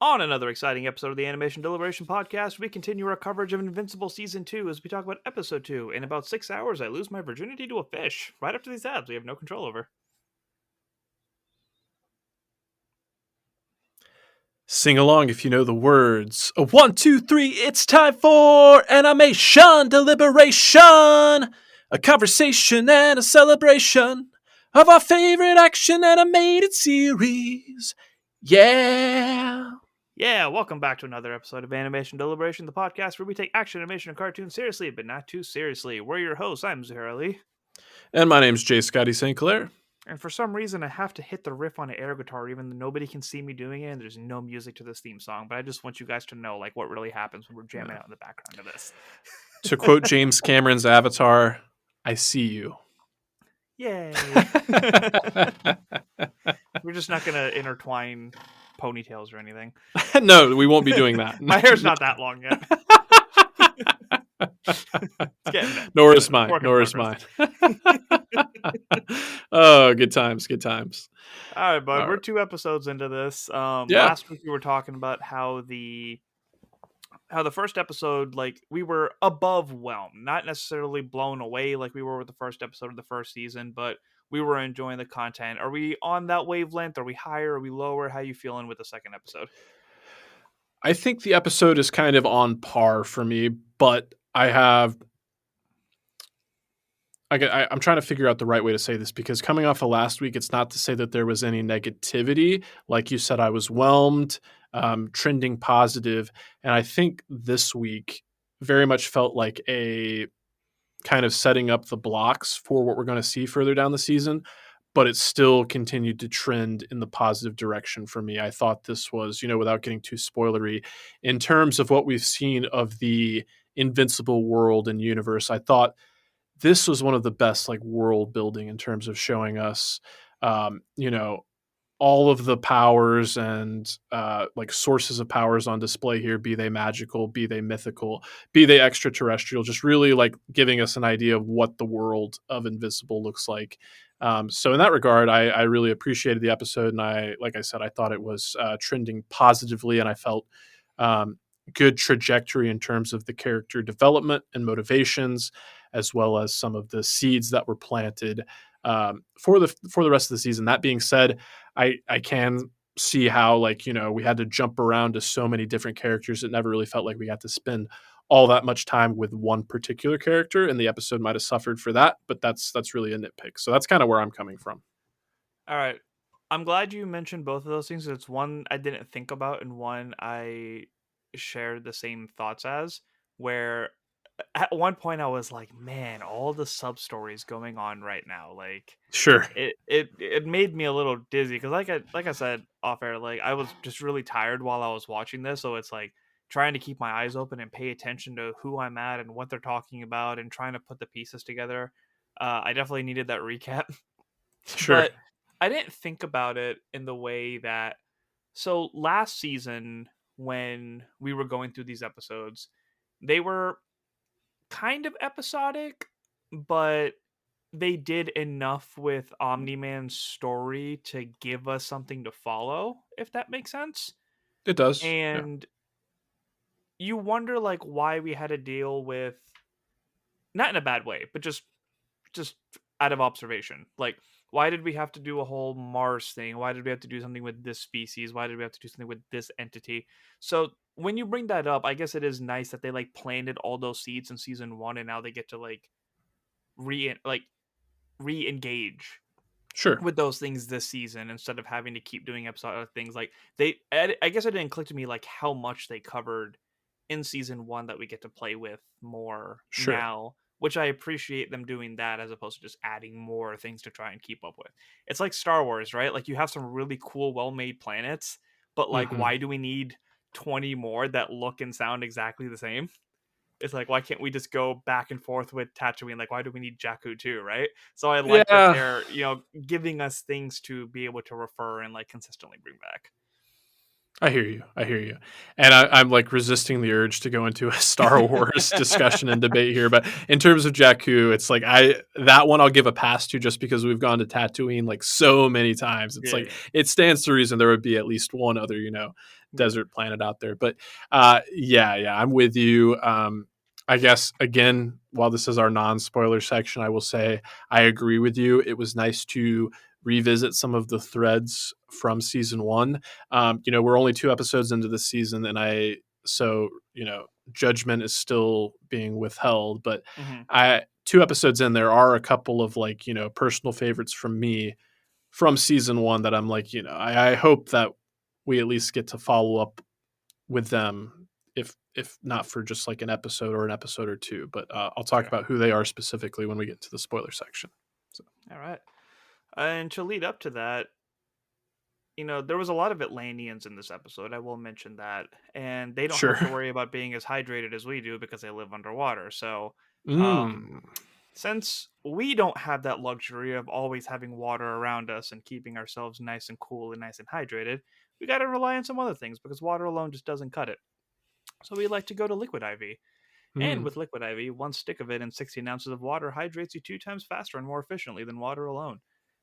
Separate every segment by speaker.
Speaker 1: On another exciting episode of the Animation Deliberation podcast, we continue our coverage of Invincible Season 2 as we talk about Episode 2. In about 6 hours, I lose my virginity to a fish. Right after these ads we have no control over.
Speaker 2: Sing along if you know the words. 1, 2, 3, it's time for Animation Deliberation! A conversation and a celebration of our favorite action animated series. Yeah!
Speaker 1: Yeah, welcome back to another episode of Animation Deliberation, the podcast where we take action, animation, and cartoons seriously, but not too seriously. We're your hosts. I'm Zuhair.
Speaker 2: And my name's J Scotty St. Clair.
Speaker 1: And for some reason, I have to hit the riff on an air guitar, even though nobody can see me doing it, and there's no music to this theme song. But I just want you guys to know, like, what really happens when we're jamming out in the background of this.
Speaker 2: To quote James Cameron's Avatar, I see you.
Speaker 1: Yay! We're just not going to intertwine ponytails or anything.
Speaker 2: No, we won't be doing that.
Speaker 1: My hair's not that long yet.
Speaker 2: Nor is mine. Oh, good times.
Speaker 1: All right, bud. We're 2 episodes into this. Last week we were talking about how the first episode, like, we were above whelmed, not necessarily blown away like we were with the first episode of the first season, but we were enjoying the content. Are we on that wavelength? Are we higher? Are we lower? How are you feeling with the second episode?
Speaker 2: I think the episode is kind of on par for me, but I'm trying to figure out the right way to say this, because coming off of last week, it's not to say that there was any negativity. Like you said, I was whelmed, trending positive. And I think this week very much felt like a kind of setting up the blocks for what we're going to see further down the season, but it still continued to trend in the positive direction for me. I thought this was, without getting too spoilery, in terms of what we've seen of the Invincible world and universe, I thought this was one of the best, like, world building in terms of showing us, all of the powers and like sources of powers on display here, be they magical, be they mythical, be they extraterrestrial, just really like giving us an idea of what the world of Invincible looks like. So in that regard, I really appreciated the episode. And like I said, I thought it was trending positively, and I felt good trajectory in terms of the character development and motivations, as well as some of the seeds that were planted for the rest of the season. That being said, I can see how, like, we had to jump around to so many different characters. It never really felt like we got to spend all that much time with one particular character, and the episode might have suffered for that, but that's really a nitpick. So that's kind of where I'm coming from.
Speaker 1: All right. I'm glad you mentioned both of those things. It's one I didn't think about, and one I shared the same thoughts as, where at one point I was like, man, all the sub stories going on right now, like,
Speaker 2: Sure.
Speaker 1: it made me a little dizzy, because like I said off air, like, I was just really tired while I was watching this, so it's like trying to keep my eyes open and pay attention to who I'm at and what they're talking about and trying to put the pieces together. I definitely needed that recap.
Speaker 2: Sure.
Speaker 1: But I didn't think about it in the way that, so last season when we were going through these episodes, they were kind of episodic, but they did enough with Omni-Man's story to give us something to follow, if that makes sense.
Speaker 2: It does.
Speaker 1: And you wonder, like, why we had to deal with, not in a bad way, but just out of observation, like, why did we have to do a whole Mars thing? Why did we have to do something with this species? Why did we have to do something with this entity? So when you bring that up, I guess it is nice that they, like, planted all those seeds in season 1, and now they get to, like, re-engage
Speaker 2: Sure
Speaker 1: with those things this season, instead of having to keep doing episodic things. Like, I guess it didn't click to me, like, how much they covered in season 1 that we get to play with more now, which I appreciate them doing that, as opposed to just adding more things to try and keep up with. It's like Star Wars, right? Like, you have some really cool, well-made planets, but, like, why do we need 20 more that look and sound exactly the same? It's like, why can't we just go back and forth with Tatooine? Like, why do we need Jakku too, right? So I like that they're, giving us things to be able to refer and, like, consistently bring back.
Speaker 2: I hear you. I hear you. And I'm like resisting the urge to go into a Star Wars discussion and debate here. But in terms of Jakku, it's like that one I'll give a pass to just because we've gone to Tatooine like so many times. It's
Speaker 1: Yeah,
Speaker 2: like
Speaker 1: yeah,
Speaker 2: it stands to reason there would be at least one other,
Speaker 1: yeah.
Speaker 2: desert planet out there. But yeah, I'm with you. I guess again, while this is our non-spoiler section, I will say I agree with you. It was nice to revisit some of the threads from season one. We're only 2 episodes into the season, and judgment is still being withheld. But
Speaker 1: Mm-hmm.
Speaker 2: 2 episodes in, there are a couple of personal favorites from me from season one that I'm like, I hope that we at least get to follow up with them, if not for just like an episode or an episode or two. But I'll talk
Speaker 1: Sure.
Speaker 2: about who they are specifically when we get to the spoiler section. So.
Speaker 1: All right. And to lead up to that, there was a lot of Atlanteans in this episode. I will mention that, and they don't have to
Speaker 2: Sure.
Speaker 1: worry about being as hydrated as we do because they live underwater. So, um,
Speaker 2: Mm.
Speaker 1: since we don't have that luxury of always having water around us and keeping ourselves nice and cool and nice and hydrated, we got to rely on some other things because water alone just doesn't cut it. So we like to go to liquid IV. And
Speaker 2: Mm.
Speaker 1: with liquid IV, one stick of it in 16 ounces of water hydrates you 2 times faster and more efficiently than water alone.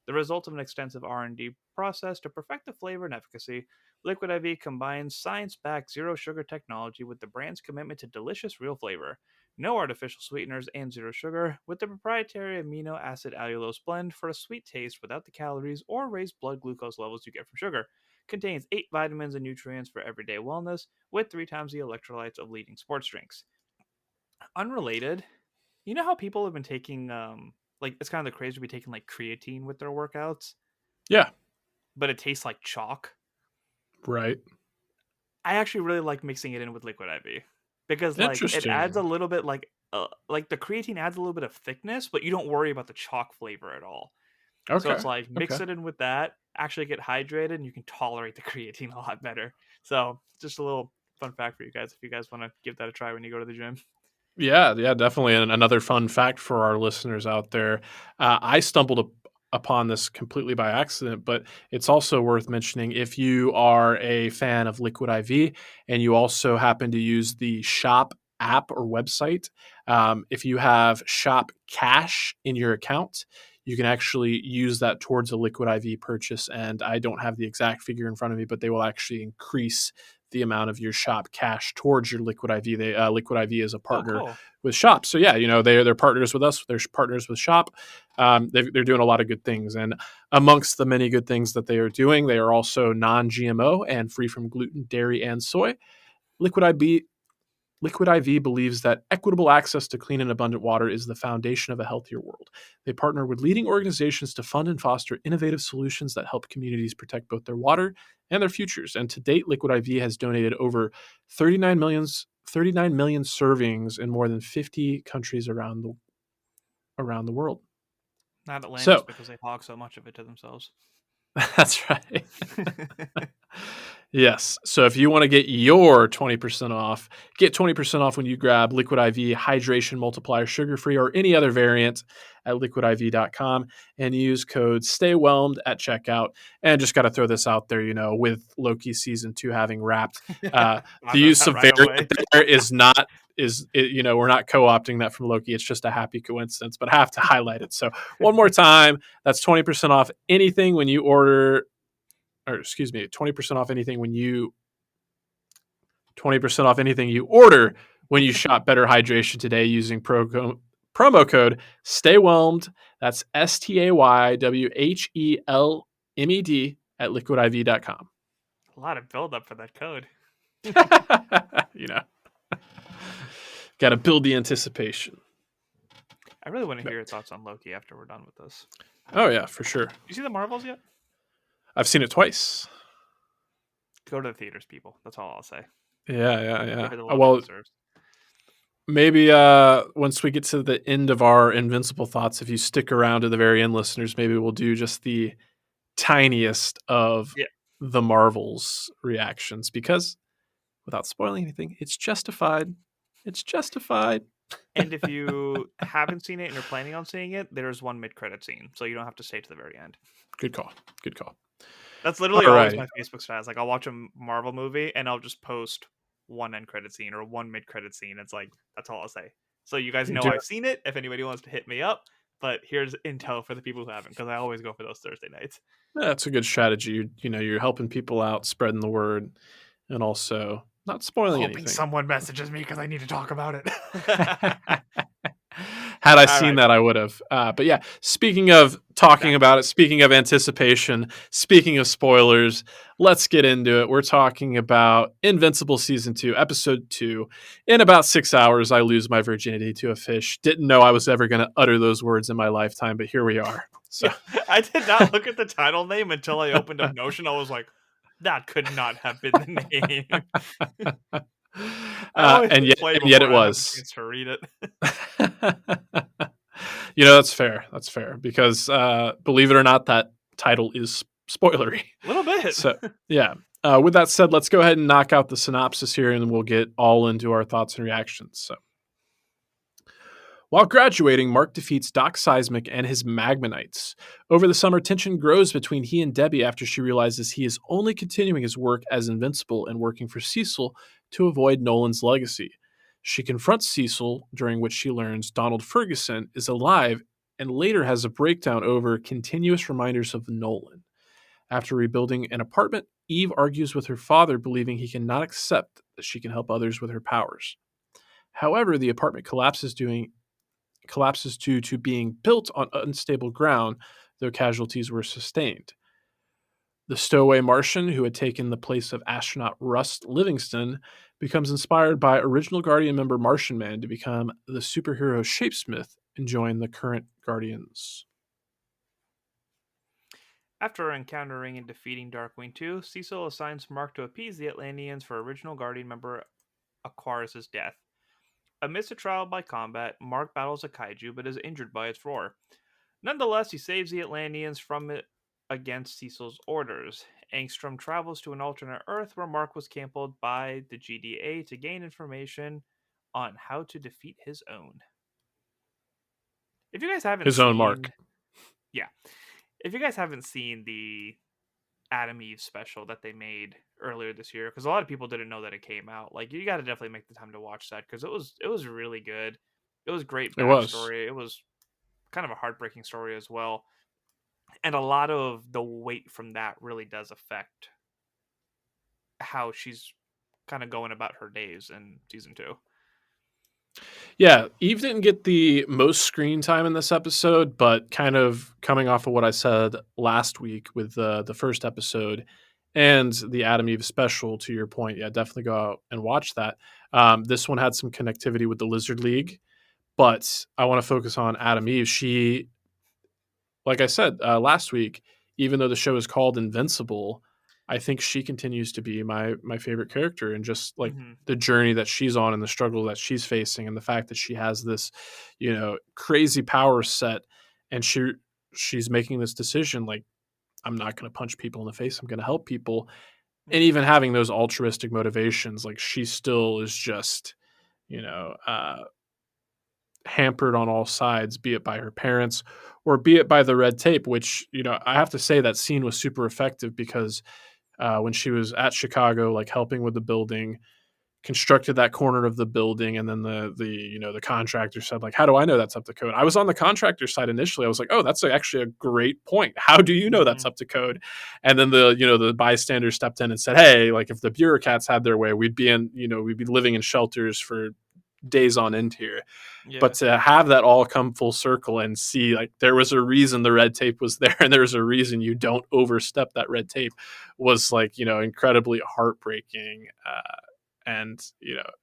Speaker 1: The result of an extensive R&D process to perfect the flavor and efficacy, Liquid IV combines science-backed zero-sugar technology with the brand's commitment to delicious real flavor. No artificial sweeteners and zero sugar, with the proprietary amino acid allulose blend for a sweet taste without the calories or raised blood glucose levels you get from sugar. Contains 8 vitamins and nutrients for everyday wellness, with 3 times the electrolytes of leading sports drinks. Unrelated, you know how people have been taking like it's kind of the craze to be taking like creatine with their workouts,
Speaker 2: Yeah.
Speaker 1: but it tastes like chalk.
Speaker 2: Right.
Speaker 1: I actually really like mixing it in with liquid IV because like it adds a
Speaker 2: Interesting.
Speaker 1: little bit like the creatine adds a little bit of thickness, but you don't worry about the chalk flavor at all. So
Speaker 2: Okay.
Speaker 1: it's like
Speaker 2: Okay.
Speaker 1: mix it in with that, actually get hydrated, and you can tolerate the creatine a lot better. So just a little fun fact for you guys if you guys want to give that a try when you go to the gym.
Speaker 2: Yeah, definitely. And another fun fact for our listeners out there, I stumbled upon this completely by accident, but it's also worth mentioning if you are a fan of Liquid IV and you also happen to use the Shop app or website, if you have Shop Cash in your account, you can actually use that towards a Liquid IV purchase. And I don't have the exact figure in front of me, but they will actually increase the amount of your Shop Cash towards your Liquid IV. Liquid IV is a
Speaker 1: Oh,
Speaker 2: partner
Speaker 1: cool.
Speaker 2: with Shop, so yeah, they're partners with us. They're partners with Shop. They're doing a lot of good things, and amongst the many good things that they are doing, they are also non-GMO and free from gluten, dairy, and soy. Liquid IV Liquid IV believes that equitable access to clean and abundant water is the foundation of a healthier world. They partner with leading organizations to fund and foster innovative solutions that help communities protect both their water and their futures. And to date, Liquid IV has donated over 39 million servings in more than 50 countries around the world.
Speaker 1: Not Atlantis
Speaker 2: So
Speaker 1: because they hog so much of it to themselves.
Speaker 2: that's right. Yes. So if you want to get your 20% off, get 20% off when you grab Liquid IV Hydration Multiplier Sugar Free or any other variant at liquidiv.com and use code STAYWHELMED at checkout. And just got to throw this out there, with Loki season 2 having wrapped,
Speaker 1: I
Speaker 2: the
Speaker 1: know
Speaker 2: use
Speaker 1: that
Speaker 2: of
Speaker 1: right
Speaker 2: variant
Speaker 1: away.
Speaker 2: there is not we're not co-opting that from Loki. It's just a happy coincidence, but I have to highlight it. So one more time, that's 20% off anything when you order, or excuse me, 20% off anything when you 20% off anything you order when you shop Better Hydration today using promo code STAYWHELMED. That's STAYWHELMED at liquidiv.com.
Speaker 1: A lot of build up for that code.
Speaker 2: you know, got to build the anticipation.
Speaker 1: I really want to hear your thoughts on Loki after we're done with this.
Speaker 2: Oh, yeah, for sure.
Speaker 1: You see the Marvels yet?
Speaker 2: I've seen it twice.
Speaker 1: Go to the theaters, people. That's all I'll say.
Speaker 2: Yeah.
Speaker 1: Give it the love it
Speaker 2: Well,
Speaker 1: deserves.
Speaker 2: maybe once we get to the end of our Invincible thoughts, if you stick around to the very end, listeners, maybe we'll do just the tiniest of
Speaker 1: Yeah.
Speaker 2: the Marvels reactions, because without spoiling anything, it's justified. It's justified.
Speaker 1: And if you haven't seen it and you're planning on seeing it, there's one mid-credit scene, so you don't have to stay to the very end.
Speaker 2: Good call. Good call.
Speaker 1: That's literally always
Speaker 2: Alrighty.
Speaker 1: my Facebook status. Like I'll watch a Marvel movie and I'll just post one end credit scene or one mid credit scene. It's like that's all I'll say. So you guys
Speaker 2: You're
Speaker 1: know
Speaker 2: doing
Speaker 1: I've seen it. If anybody wants to hit me up, but here's intel for the people who haven't, because I always go for those Thursday nights.
Speaker 2: That's a good strategy. You're helping people out, spreading the word, and also not spoiling
Speaker 1: Hoping
Speaker 2: anything.
Speaker 1: someone messages me because I need to talk about it.
Speaker 2: Had I
Speaker 1: All
Speaker 2: seen
Speaker 1: right.
Speaker 2: that, I would have. But yeah, speaking of talking
Speaker 1: Exactly.
Speaker 2: about it, speaking of anticipation, speaking of spoilers, let's get into it. We're talking about Invincible Season 2, Episode 2. In about 6 hours, I lose my virginity to a fish. Didn't know I was ever going to utter those words in my lifetime, but here we are. So.
Speaker 1: Yeah, I did not look at the title name until I opened up Notion. I was like, that could not have been the name. I always
Speaker 2: and
Speaker 1: hit
Speaker 2: yet,
Speaker 1: play
Speaker 2: and yet
Speaker 1: before
Speaker 2: it
Speaker 1: I have a
Speaker 2: was.
Speaker 1: chance to read it.
Speaker 2: That's fair. That's fair because believe it or not, that title is spoilery.
Speaker 1: A little bit.
Speaker 2: So yeah. With that said, let's go ahead and knock out the synopsis here, and then we'll get all into our thoughts and reactions. So. While graduating, Mark defeats Doc Seismic and his Magmanites. Over the summer, tension grows between he and Debbie after she realizes he is only continuing his work as Invincible and working for Cecil to avoid Nolan's legacy. She confronts Cecil, during which she learns Donald Ferguson is alive and later has a breakdown over continuous reminders of Nolan. After rebuilding an apartment, Eve argues with her father, believing he cannot accept that she can help others with her powers. However, the apartment collapses due to being built on unstable ground, though casualties were sustained. The stowaway Martian, who had taken the place of astronaut Rust Livingston, becomes inspired by original Guardian member Martian Man to become the superhero Shapesmith and join the current Guardians.
Speaker 1: After encountering and defeating Darkwing 2, Cecil assigns Mark to appease the Atlanteans for original Guardian member Aquarius' death. Amidst a trial by combat, Mark battles a kaiju but is injured by its roar. Nonetheless, he saves the Atlanteans from it against Cecil's orders. Angstrom travels to an alternate Earth where Mark was cancelled by the GDA to gain information on how to defeat his own. If you guys haven't
Speaker 2: His own Mark.
Speaker 1: Yeah. If you guys haven't seen the Adam Eve special that they made earlier this year, because a lot of people didn't know that it came out, like you got to definitely make the time to watch that because it was really good. It was great
Speaker 2: It was.
Speaker 1: backstory. It was kind of a heartbreaking story as well, and a lot of the weight from that really does affect how she's kind of going about her days in season 2.
Speaker 2: Yeah, Eve didn't get the most screen time in this episode, but kind of coming off of what I said last week with the first episode and the Adam Eve special, to your point, yeah, definitely go out and watch that. This one had some connectivity with the Lizard League, but I want to focus on Adam Eve. She, like I said last week, even though the show is called Invincible, I think she continues to be my favorite character, and just like
Speaker 1: Mm-hmm.
Speaker 2: the journey that she's on and the struggle that she's facing, and the fact that she has this, crazy power set, and she's making this decision like, I'm not going to punch people in the face. I'm going to help people, and even having those altruistic motivations, like she still is just, you know, uh, hampered on all sides, be it by her parents or be it by the red tape, which, I have to say that scene was super effective because when she was at Chicago, like helping with the building, constructed that corner of the building, and then the contractor said, like, how do I know that's up to code? I was on the contractor side initially. I was like, oh, that's actually a great point. How do you know that's
Speaker 1: Mm-hmm.
Speaker 2: up to code? And then the bystander stepped in and said, hey, like if the bureaucrats had their way, we'd be living in shelters for days on end here.
Speaker 1: Yeah.
Speaker 2: But to have that all come full circle and see, like, there was a reason the red tape was there, and there was a reason you don't overstep that red tape, was like, incredibly heartbreaking, and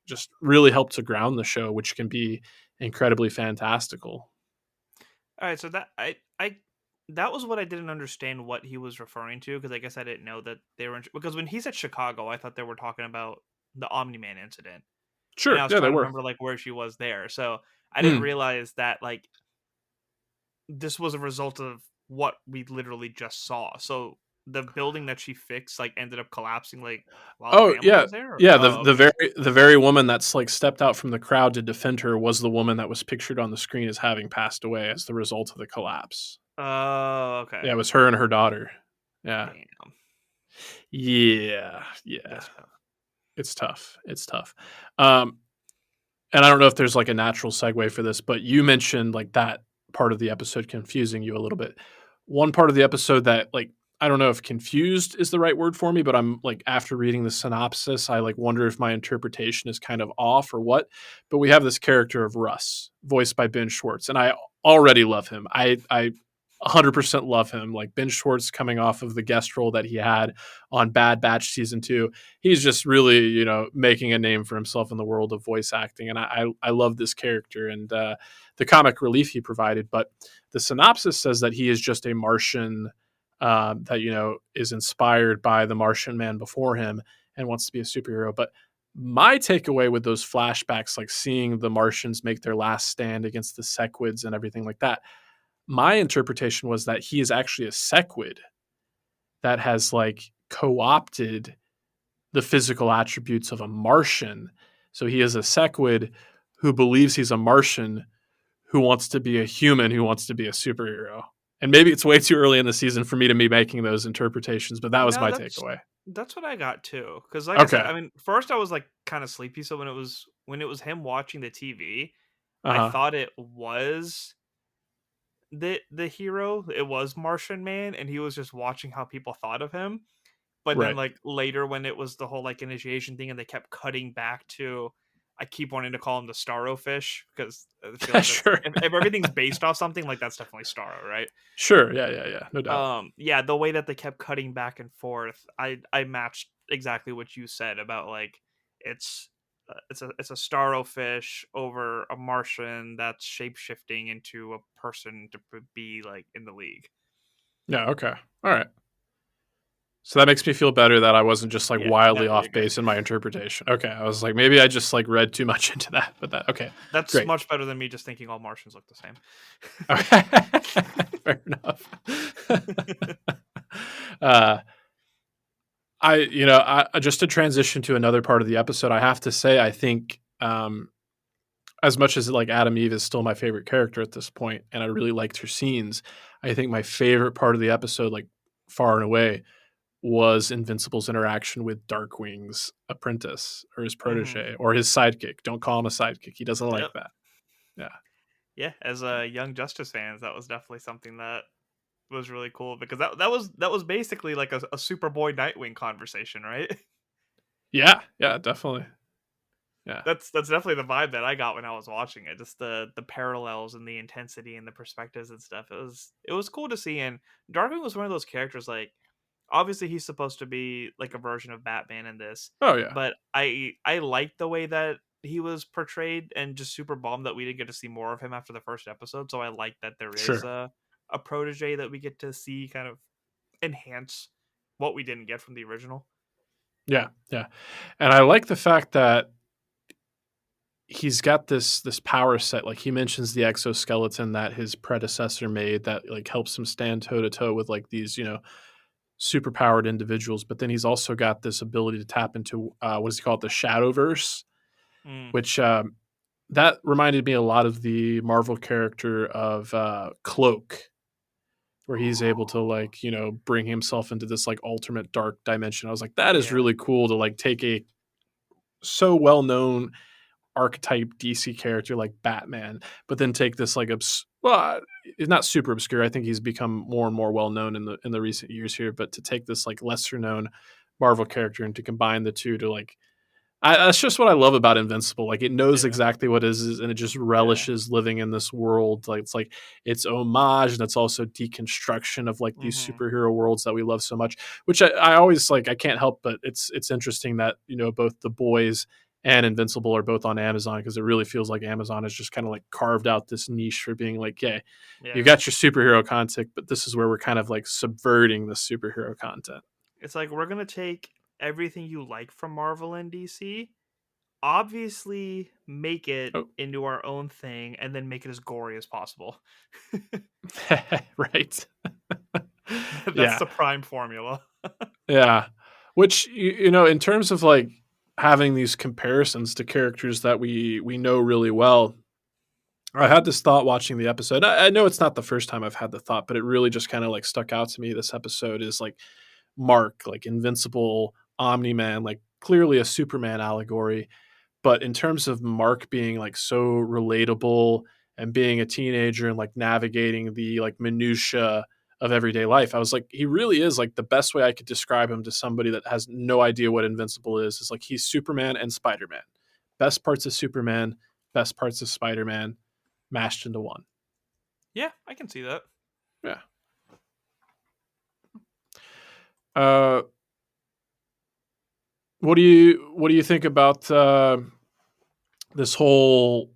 Speaker 2: just really helped to ground the show, which can be incredibly fantastical.
Speaker 1: All right, so I that was what I didn't understand what he was referring to, because I guess I didn't know that they were because when he said Chicago, I thought they were talking about the Omni-Man incident. And
Speaker 2: Sure,
Speaker 1: I was
Speaker 2: yeah, they
Speaker 1: trying to
Speaker 2: were.
Speaker 1: remember like where she was there. So I didn't
Speaker 2: Mm.
Speaker 1: realize that like this was a result of what we literally just saw. So the building that she fixed like ended up collapsing like while the
Speaker 2: Oh
Speaker 1: family
Speaker 2: yeah,
Speaker 1: was there.
Speaker 2: yeah. The
Speaker 1: Oh,
Speaker 2: the
Speaker 1: okay.
Speaker 2: very woman that's like stepped out from the crowd to defend her was the woman that was pictured on the screen as having passed away as the result of the collapse.
Speaker 1: Oh, okay.
Speaker 2: Yeah, it was her and her daughter. Yeah.
Speaker 1: Damn.
Speaker 2: Yeah, yeah.
Speaker 1: That's tough.
Speaker 2: It's tough. It's tough. Um, and I don't know if there's like a natural segue for this, but you mentioned like that part of the episode confusing you a little bit. One part of the episode that like I don't know if confused is the right word for me, but I'm like after reading the synopsis, I like wonder if my interpretation is kind of off or what. But we have this character of Russ, voiced by Ben Schwartz, and I already love him. I 100% love him. Like Ben Schwartz coming off of the guest role that he had on Bad Batch season 2, he's just really making a name for himself in the world of voice acting, and I love this character and the comic relief he provided. But the synopsis says that he is just a Martian that is inspired by the Martian man before him and wants to be a superhero. But my takeaway with those flashbacks, like seeing the Martians make their last stand against the Sequids and everything like that, my interpretation was that he is actually a Sequid that has like co-opted the physical attributes of a Martian. So he is a Sequid who believes he's a Martian who wants to be a human who wants to be a superhero. And maybe it's way too early in the season for me to be making those interpretations, but that was
Speaker 1: No,
Speaker 2: my takeaway.
Speaker 1: that's what I got too. Because like I said,
Speaker 2: Okay.
Speaker 1: I mean, first I was like kind of sleepy, so when it was him watching the TV,
Speaker 2: Uh
Speaker 1: I
Speaker 2: huh.
Speaker 1: thought it was the hero. It was Martian Man, and he was just watching how people thought of him. But then
Speaker 2: Right.
Speaker 1: like later when it was the whole like initiation thing, and they kept cutting back to, I keep wanting to call him the Starrofish because I feel like that's
Speaker 2: Sure.
Speaker 1: if everything's based off something, like that's definitely Starro, right?
Speaker 2: Sure. Yeah. Yeah. Yeah. No doubt.
Speaker 1: Yeah, the way that they kept cutting back and forth, I matched exactly what you said about like it's it's a starrofish over a Martian that's shape shifting into a person to be like in the league.
Speaker 2: Yeah. Okay. All right. So that makes me feel better that I wasn't just like
Speaker 1: Yeah, no,
Speaker 2: wildly
Speaker 1: you're
Speaker 2: off
Speaker 1: good.
Speaker 2: base in my interpretation. Okay. I was like, maybe I just like read too much into that, but that, okay.
Speaker 1: That's
Speaker 2: Great.
Speaker 1: much better than me just thinking all Martians look the same.
Speaker 2: Okay. Fair enough. uh, I just to transition to another part of the episode, I have to say, I think, as much as like Adam Eve is still my favorite character at this point, and I really liked her scenes, I think my favorite part of the episode, like far and away, was Invincible's interaction with Darkwing's apprentice or his
Speaker 1: Hmm.
Speaker 2: protege or his sidekick. Don't call him a sidekick. He doesn't like
Speaker 1: Yep.
Speaker 2: that. Yeah.
Speaker 1: Yeah, as a Young Justice fans, that was definitely something that was really cool because that was basically like a Superboy Nightwing conversation, right?
Speaker 2: Yeah. Yeah. Definitely. Yeah.
Speaker 1: That's definitely the vibe that I got when I was watching it. Just the parallels and the intensity and the perspectives and stuff. It was cool to see. And Darkwing was one of those characters. Like, obviously, he's supposed to be like a version of Batman in this,
Speaker 2: Oh yeah.
Speaker 1: but I like the way that he was portrayed, and just super bummed that we didn't get to see more of him after the first episode. So I like that there is
Speaker 2: Sure.
Speaker 1: a protege that we get to see kind of enhance what we didn't get from the original.
Speaker 2: Yeah. Yeah. And I like the fact that he's got this power set. Like he mentions the exoskeleton that his predecessor made that like helps him stand toe to toe with like these super powered individuals. But then he's also got this ability to tap into what does he call it, the Shadowverse,
Speaker 1: Mm.
Speaker 2: which that reminded me a lot of the Marvel character of Cloak, where he's able to like bring himself into this like ultimate dark dimension. I was like, that is
Speaker 1: Yeah.
Speaker 2: really cool to like take a so well known archetype DC character like Batman, but then take this like well, it's not super obscure. I think he's become more and more well known in the recent years here. But to take this like lesser known Marvel character and to combine the two to like that's just what I love about Invincible. Like it knows
Speaker 1: Yeah.
Speaker 2: exactly what it is, and it just
Speaker 1: Yeah.
Speaker 2: relishes living in this world. Like it's homage, and it's also deconstruction of like these
Speaker 1: Hmm.
Speaker 2: superhero worlds that we love so much. Which I always like. I can't help but it's interesting that both The Boys and Invincible are both on Amazon because it really feels like Amazon has just kind of like carved out this niche for being like, yeah, you
Speaker 1: Yeah.
Speaker 2: got your superhero content, but this is where we're kind of like subverting the superhero content.
Speaker 1: It's like we're gonna take everything you like from Marvel and DC, obviously make it
Speaker 2: Oh,
Speaker 1: into our own thing, and then make it as gory as possible.
Speaker 2: right.
Speaker 1: That's
Speaker 2: Yeah.
Speaker 1: the prime formula.
Speaker 2: Yeah. Which in terms of like having these comparisons to characters that we know really well, I had this thought watching the episode. I know it's not the first time I've had the thought, but it really just kind of like stuck out to me. This episode is like Mark, like Invincible, Omni Man, like clearly a Superman allegory. But in terms of Mark being like so relatable and being a teenager and like navigating the like minutia of everyday life, I was like, he really is like the best way I could describe him to somebody that has no idea what Invincible is like he's Superman and Spider-Man. Best parts of Superman, best parts of Spider-Man mashed into one.
Speaker 1: Yeah, I can see that.
Speaker 2: Yeah. Uh, what do you think about this whole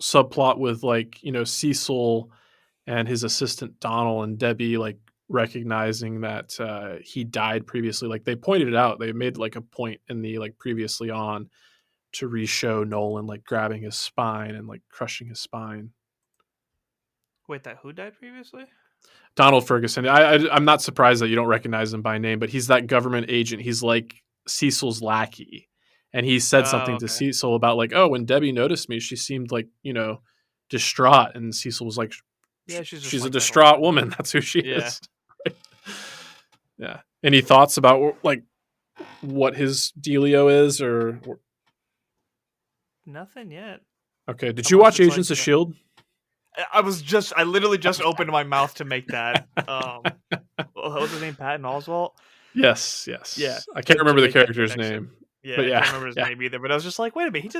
Speaker 2: subplot with like Cecil and his assistant Donald and Debbie like recognizing that he died previously? Like they pointed it out. They made like a point in the like previously on to re-show Nolan like grabbing his spine and like crushing his spine.
Speaker 1: Wait, that who died previously?
Speaker 2: Donald Ferguson. I'm not surprised that you don't recognize him by name, but he's that government agent. He's like Cecil's lackey, and he said
Speaker 1: Oh,
Speaker 2: something to
Speaker 1: okay.
Speaker 2: Cecil about like, "Oh, when Debbie noticed me, she seemed like distraught," and Cecil was like,
Speaker 1: Yeah, she's just
Speaker 2: "She's a
Speaker 1: like that all the
Speaker 2: distraught
Speaker 1: time.
Speaker 2: woman. That's who she
Speaker 1: Yeah.
Speaker 2: is." Yeah. Any thoughts about like what his dealio is, or
Speaker 1: Nothing yet.
Speaker 2: okay? Did you
Speaker 1: Unless
Speaker 2: watch
Speaker 1: it's like
Speaker 2: Agents of Shield?
Speaker 1: I literally just opened my mouth to make that. What was his name? Patton Oswalt?
Speaker 2: Yes,
Speaker 1: Yeah,
Speaker 2: yes. I can't
Speaker 1: to
Speaker 2: remember the
Speaker 1: make that
Speaker 2: character's
Speaker 1: connection.
Speaker 2: name,
Speaker 1: Yeah,
Speaker 2: but
Speaker 1: I can't
Speaker 2: yeah,
Speaker 1: remember his
Speaker 2: yeah,
Speaker 1: name either, but I was just like, wait a minute,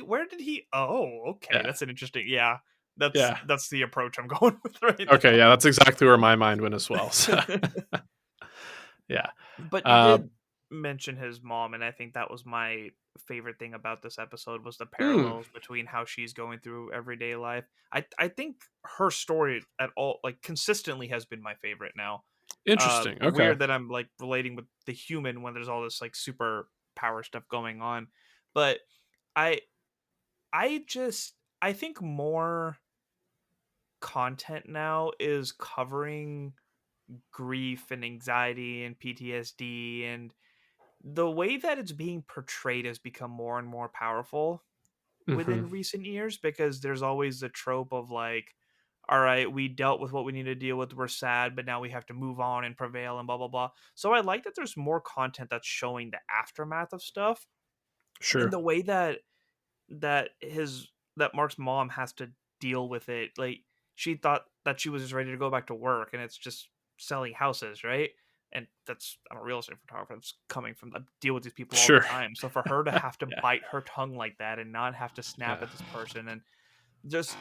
Speaker 1: where did he okay,
Speaker 2: yeah,
Speaker 1: that's an interesting yeah. That's
Speaker 2: yeah.
Speaker 1: that's the approach I'm going with right
Speaker 2: Okay,
Speaker 1: now.
Speaker 2: yeah, that's exactly where my mind went as well. So, yeah.
Speaker 1: But you
Speaker 2: Uh,
Speaker 1: did mention his mom, and I think that was my favorite thing about this episode was the
Speaker 2: hmm,
Speaker 1: parallels between how she's going through everyday life. I think her story at all like consistently has been my favorite now.
Speaker 2: interesting. Okay,
Speaker 1: Weird that I'm like relating with the human when there's all this like super power stuff going on. But I I think more content now is covering grief and anxiety and PTSD, and the way that it's being portrayed has become more and more powerful
Speaker 2: hmm,
Speaker 1: within recent years because there's always the trope of like, all right, we dealt with what we need to deal with, we're sad, but now we have to move on and prevail and blah blah blah. So I like that there's more content that's showing the aftermath of stuff and
Speaker 2: sure,
Speaker 1: the way that Mark's mom has to deal with it. Like she thought that she was just ready to go back to work and it's just selling houses, right? And that's I'm a real estate photographer. That's coming from I deal with these people all the
Speaker 2: sure.
Speaker 1: time. So for her to have to
Speaker 2: Yeah,
Speaker 1: bite her tongue like that and not have to snap
Speaker 2: yeah.
Speaker 1: at this person and just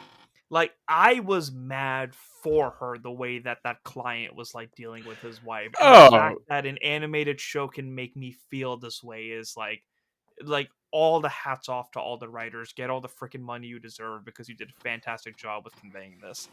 Speaker 1: like I was mad for her the way that that client was like dealing with his wife and the fact
Speaker 2: Oh,
Speaker 1: that an animated show can make me feel this way is like all the hats off to all the writers. Get all the freaking money you deserve because you did a fantastic job with conveying this.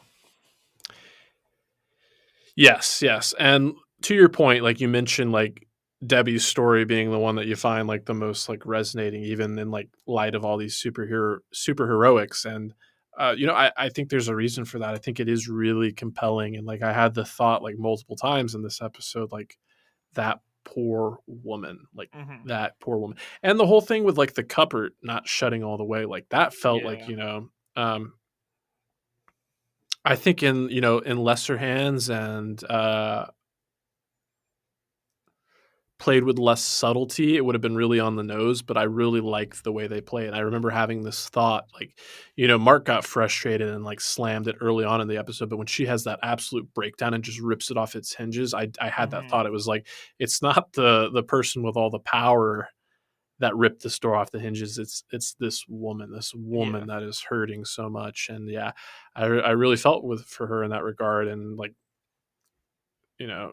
Speaker 2: yes, yes. And to your point, like you mentioned, like Debbie's story being the one that you find like the most like resonating, even in like light of all these super heroics. And I think there's a reason for that. I think it is really compelling. And like I had the thought like multiple times in this episode, like that poor woman, like
Speaker 1: Hmm.
Speaker 2: that poor woman. And the whole thing with like the cupboard not shutting all the way, like that felt like,
Speaker 1: Yeah,
Speaker 2: um I think in in lesser hands and played with less subtlety, it would have been really on the nose, but I really liked the way they play it. I remember having this thought, like, Mark got frustrated and like slammed it early on in the episode, but when she has that absolute breakdown and just rips it off its hinges, I had that
Speaker 1: hmm
Speaker 2: thought. It was like it's not the person with all the power that ripped the store off the hinges. It's this
Speaker 1: yeah,
Speaker 2: woman that is hurting so much, and yeah, I really felt with for her in that regard, and like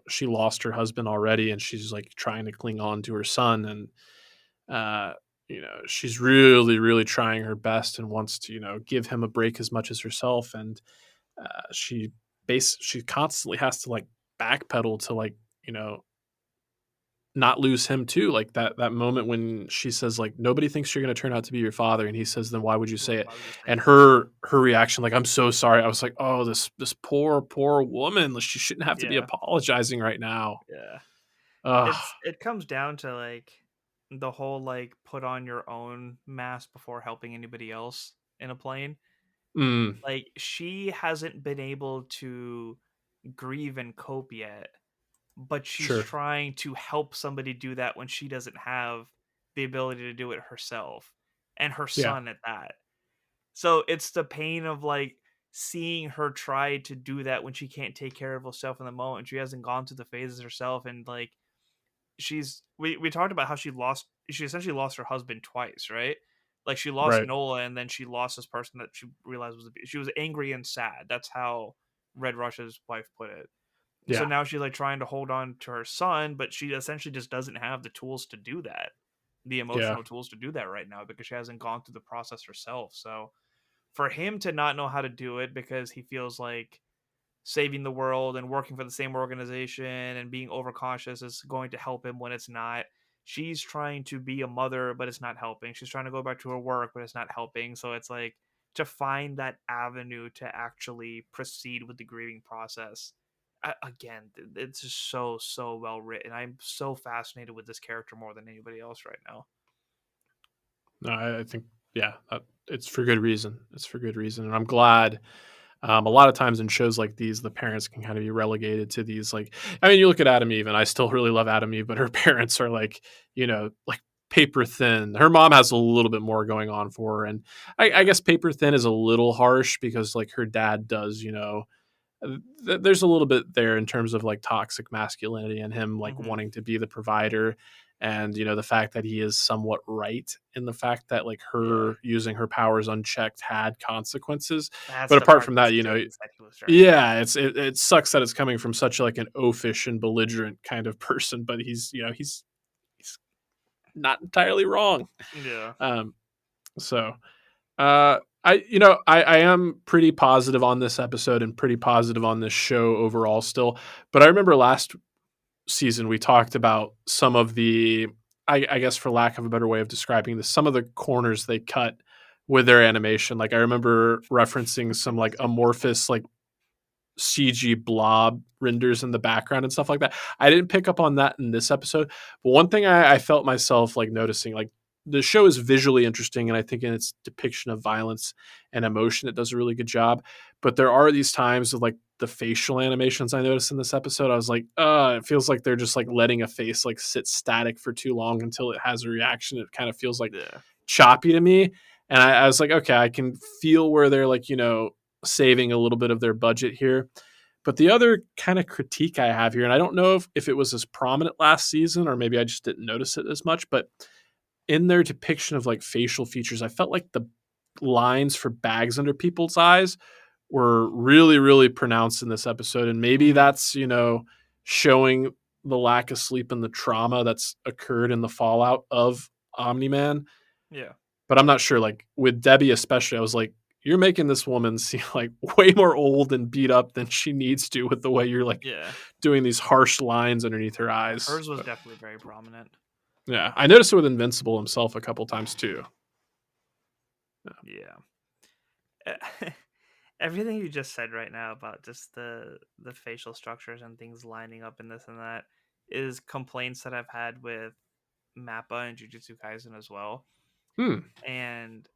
Speaker 2: she lost her husband already and she's like trying to cling on to her son and uh she's really really trying her best and wants to give him a break as much as herself and she constantly has to like backpedal to like you know not lose him too, like that moment when she says like nobody thinks you're going to turn out to be your father and he says then why would you say it,
Speaker 1: why would you say
Speaker 2: and
Speaker 1: it?
Speaker 2: her reaction like I'm so sorry, I was like oh this poor woman, like, she shouldn't have to be
Speaker 1: Yeah,
Speaker 2: apologizing right now.
Speaker 1: yeah.
Speaker 2: Ugh.
Speaker 1: It comes down to like the whole like put on your own mask before helping anybody else in a plane.
Speaker 2: Mm,
Speaker 1: Like she hasn't been able to grieve and cope yet but she's
Speaker 2: Sure.
Speaker 1: trying to help somebody do that when she doesn't have the ability to do it herself, and her
Speaker 2: Yeah.
Speaker 1: son at that. So it's the pain of like seeing her try to do that when she can't take care of herself in the moment. She hasn't gone through the phases herself, and like we talked about how she essentially lost her husband twice, right? Like she lost
Speaker 2: Right.
Speaker 1: Nola, and then she lost this person that she realized she was angry and sad. That's how Red Rush's wife put it. So
Speaker 2: Yeah.
Speaker 1: now she's like trying to hold on to her son, but she essentially just doesn't have the tools to do that, the
Speaker 2: Yeah.
Speaker 1: emotional tools to do that right now because she hasn't gone through the process herself. So for him to not know how to do it because he feels like saving the world and working for the same organization and being overcautious is going to help him when it's not. She's trying to be a mother, but it's not helping. She's trying to go back to her work, but it's not helping. So it's like to find that avenue to actually proceed with the grieving process. Again, it's just so well written. I'm so fascinated with this character more than anybody else right now.
Speaker 2: No, I think yeah, it's for good reason. It's for good reason, and I'm glad. A lot of times in shows like these, the parents can kind of be relegated to these. Like, I mean, you look at Adam Eve, and I still really love Adam Eve, but her parents are like, like paper thin. Her mom has a little bit more going on for her, and I
Speaker 1: Yeah,
Speaker 2: guess paper thin is a little harsh because like her dad does, there's a little bit there in terms of like toxic masculinity and him like
Speaker 1: hmm,
Speaker 2: wanting to be the provider, and the fact that he is somewhat right in the fact that like
Speaker 1: yeah.
Speaker 2: her using her powers unchecked had consequences.
Speaker 1: That's
Speaker 2: But
Speaker 1: the
Speaker 2: apart
Speaker 1: part
Speaker 2: from
Speaker 1: that
Speaker 2: that,
Speaker 1: stings that he was right.
Speaker 2: yeah, it sucks that it's coming from such like an oafish and belligerent kind of person, but he's not entirely wrong.
Speaker 1: Yeah.
Speaker 2: um so I am pretty positive on this episode and pretty positive on this show overall still. But I remember last season we talked about some of the, I guess for lack of a better way of describing this, some of the corners they cut with their animation. Like I remember referencing some like amorphous like CG blob renders in the background and stuff like that. I didn't pick up on that in this episode, but one thing I felt myself like noticing, like the show is visually interesting, and I think in its depiction of violence and emotion, it does a really good job. But there are these times of like the facial animations I noticed in this episode. I was like, it feels like they're just like letting a face like sit static for too long until it has a reaction. It kind of feels like
Speaker 1: Yeah.
Speaker 2: choppy to me. And I was like, okay, I can feel where they're like, saving a little bit of their budget here. But the other kind of critique I have here, and I don't know if it was as prominent last season or maybe I just didn't notice it as much, but in their depiction of like facial features, I felt like the lines for bags under people's eyes were really, really pronounced in this episode. And maybe
Speaker 1: Hmm.
Speaker 2: that's, showing the lack of sleep and the trauma that's occurred in the fallout of Omni Man.
Speaker 1: Yeah.
Speaker 2: But I'm not sure. Like with Debbie, especially, I was like, you're making this woman seem like way more old and beat up than she needs to with the way you're like
Speaker 1: Yeah.
Speaker 2: doing these harsh lines underneath her eyes.
Speaker 1: Hers was
Speaker 2: But
Speaker 1: definitely very prominent.
Speaker 2: yeah, I noticed it with Invincible himself a couple times too.
Speaker 1: Yeah. Everything you just said right now about just the facial structures and things lining up and this and that is complaints that I've had with Mappa and Jujutsu Kaisen as well.
Speaker 2: Hmm.
Speaker 1: And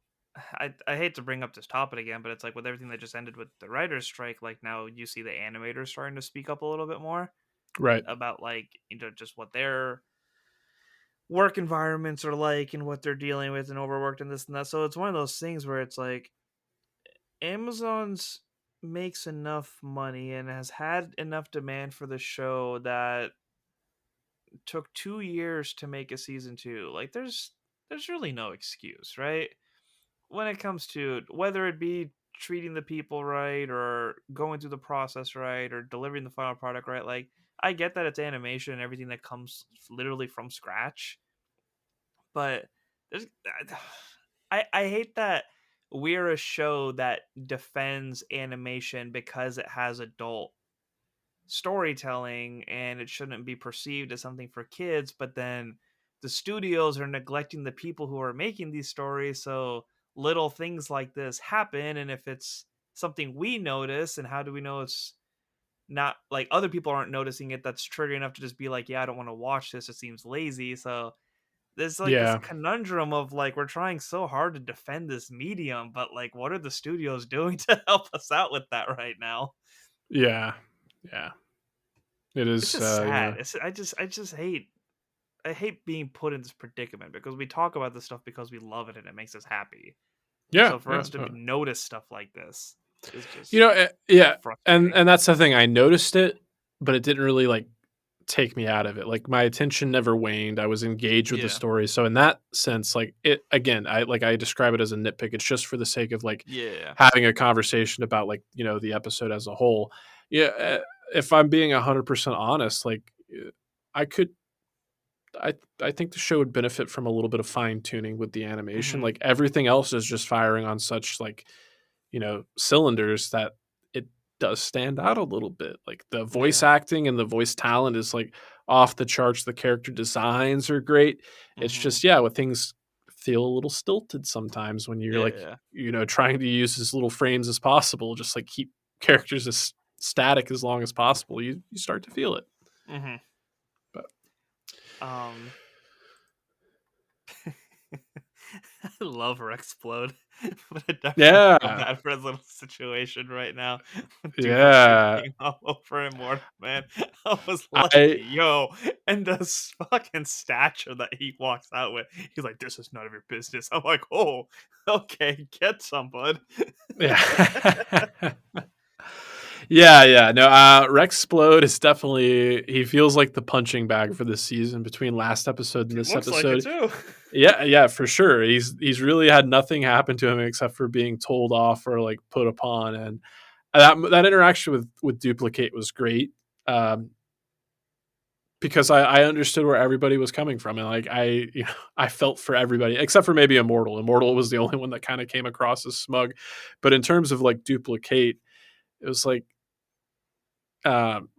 Speaker 1: I hate to bring up this topic again, but it's like with everything that just ended with the writers' strike, like now you see the animators starting to speak up a little bit more
Speaker 2: Right.
Speaker 1: about like just what their work environments are like and what they're dealing with and overworked and this and that. So it's one of those things where it's like Amazon's makes enough money and has had enough demand for the show that took 2 years to make a season two. Like there's really no excuse, right? When it comes to whether it be treating the people right or going through the process right or delivering the final product right, like I get that it's animation and everything that comes literally from scratch, but there's I hate that we're a show that defends animation because it has adult storytelling and it shouldn't be perceived as something for kids, but then the studios are neglecting the people who are making these stories, so little things like this happen. And if it's something we notice, and how do we know it's not like other people aren't noticing it, that's triggering enough to just be like, yeah, I don't want to watch this, it seems lazy. So there's like this
Speaker 2: Yeah.
Speaker 1: conundrum of like we're trying so hard to defend this medium, but like what are the studios doing to help us out with that right now?
Speaker 2: Yeah. Yeah. It
Speaker 1: It's
Speaker 2: is,
Speaker 1: just sad.
Speaker 2: yeah.
Speaker 1: I just hate being put in this predicament because we talk about this stuff because we love it and it makes us happy.
Speaker 2: Yeah,
Speaker 1: So for
Speaker 2: yeah,
Speaker 1: us to
Speaker 2: totally.
Speaker 1: notice stuff like this is
Speaker 2: You
Speaker 1: just
Speaker 2: know, yeah,
Speaker 1: frustrating.
Speaker 2: and that's the thing. I noticed it, but it didn't really like take me out of it. Like my attention never waned. I was engaged with the
Speaker 1: Yeah.
Speaker 2: story. So in that sense, like it again, I describe it as a nitpick. It's just for the sake of like
Speaker 1: Yeah.
Speaker 2: having a conversation about like, the episode as a whole. Yeah, if I'm being 100% honest, like I could I I think the show would benefit from a little bit of fine tuning with the animation.
Speaker 1: Hmm.
Speaker 2: Like everything else is just firing on such like, cylinders that it does stand out a little bit. Like the voice
Speaker 1: Yeah.
Speaker 2: acting and the voice talent is like off the charts. The character designs are great. It's
Speaker 1: Hmm.
Speaker 2: just, yeah, when things feel a little stilted sometimes when you're like,
Speaker 1: Yeah.
Speaker 2: trying to use as little frames as possible, just like keep characters as static as long as possible. You start to feel it.
Speaker 1: Hmm.
Speaker 2: But
Speaker 1: Um, I love her explode, but I definitely feel
Speaker 2: yeah,
Speaker 1: bad for his little situation right now. Duplicate
Speaker 2: yeah.
Speaker 1: being all over him, more man. I was like,
Speaker 2: I
Speaker 1: yo, and the fucking stature that he walks out with. He's like, "This is none of your business." I'm like, "Oh, okay, get some, bud."
Speaker 2: yeah. Yeah. No, Rexplode is definitely he feels like the punching bag for this season between last episode and
Speaker 1: It
Speaker 2: this
Speaker 1: looks like it
Speaker 2: episode.
Speaker 1: too.
Speaker 2: Yeah, for sure. He's really had nothing happen to him except for being told off or like put upon, and that interaction with Duplicate was great. Um, because I understood where everybody was coming from, and like I felt for everybody except for maybe Immortal. Immortal was the only one that kind of came across as smug, but in terms of like Duplicate, it was like um,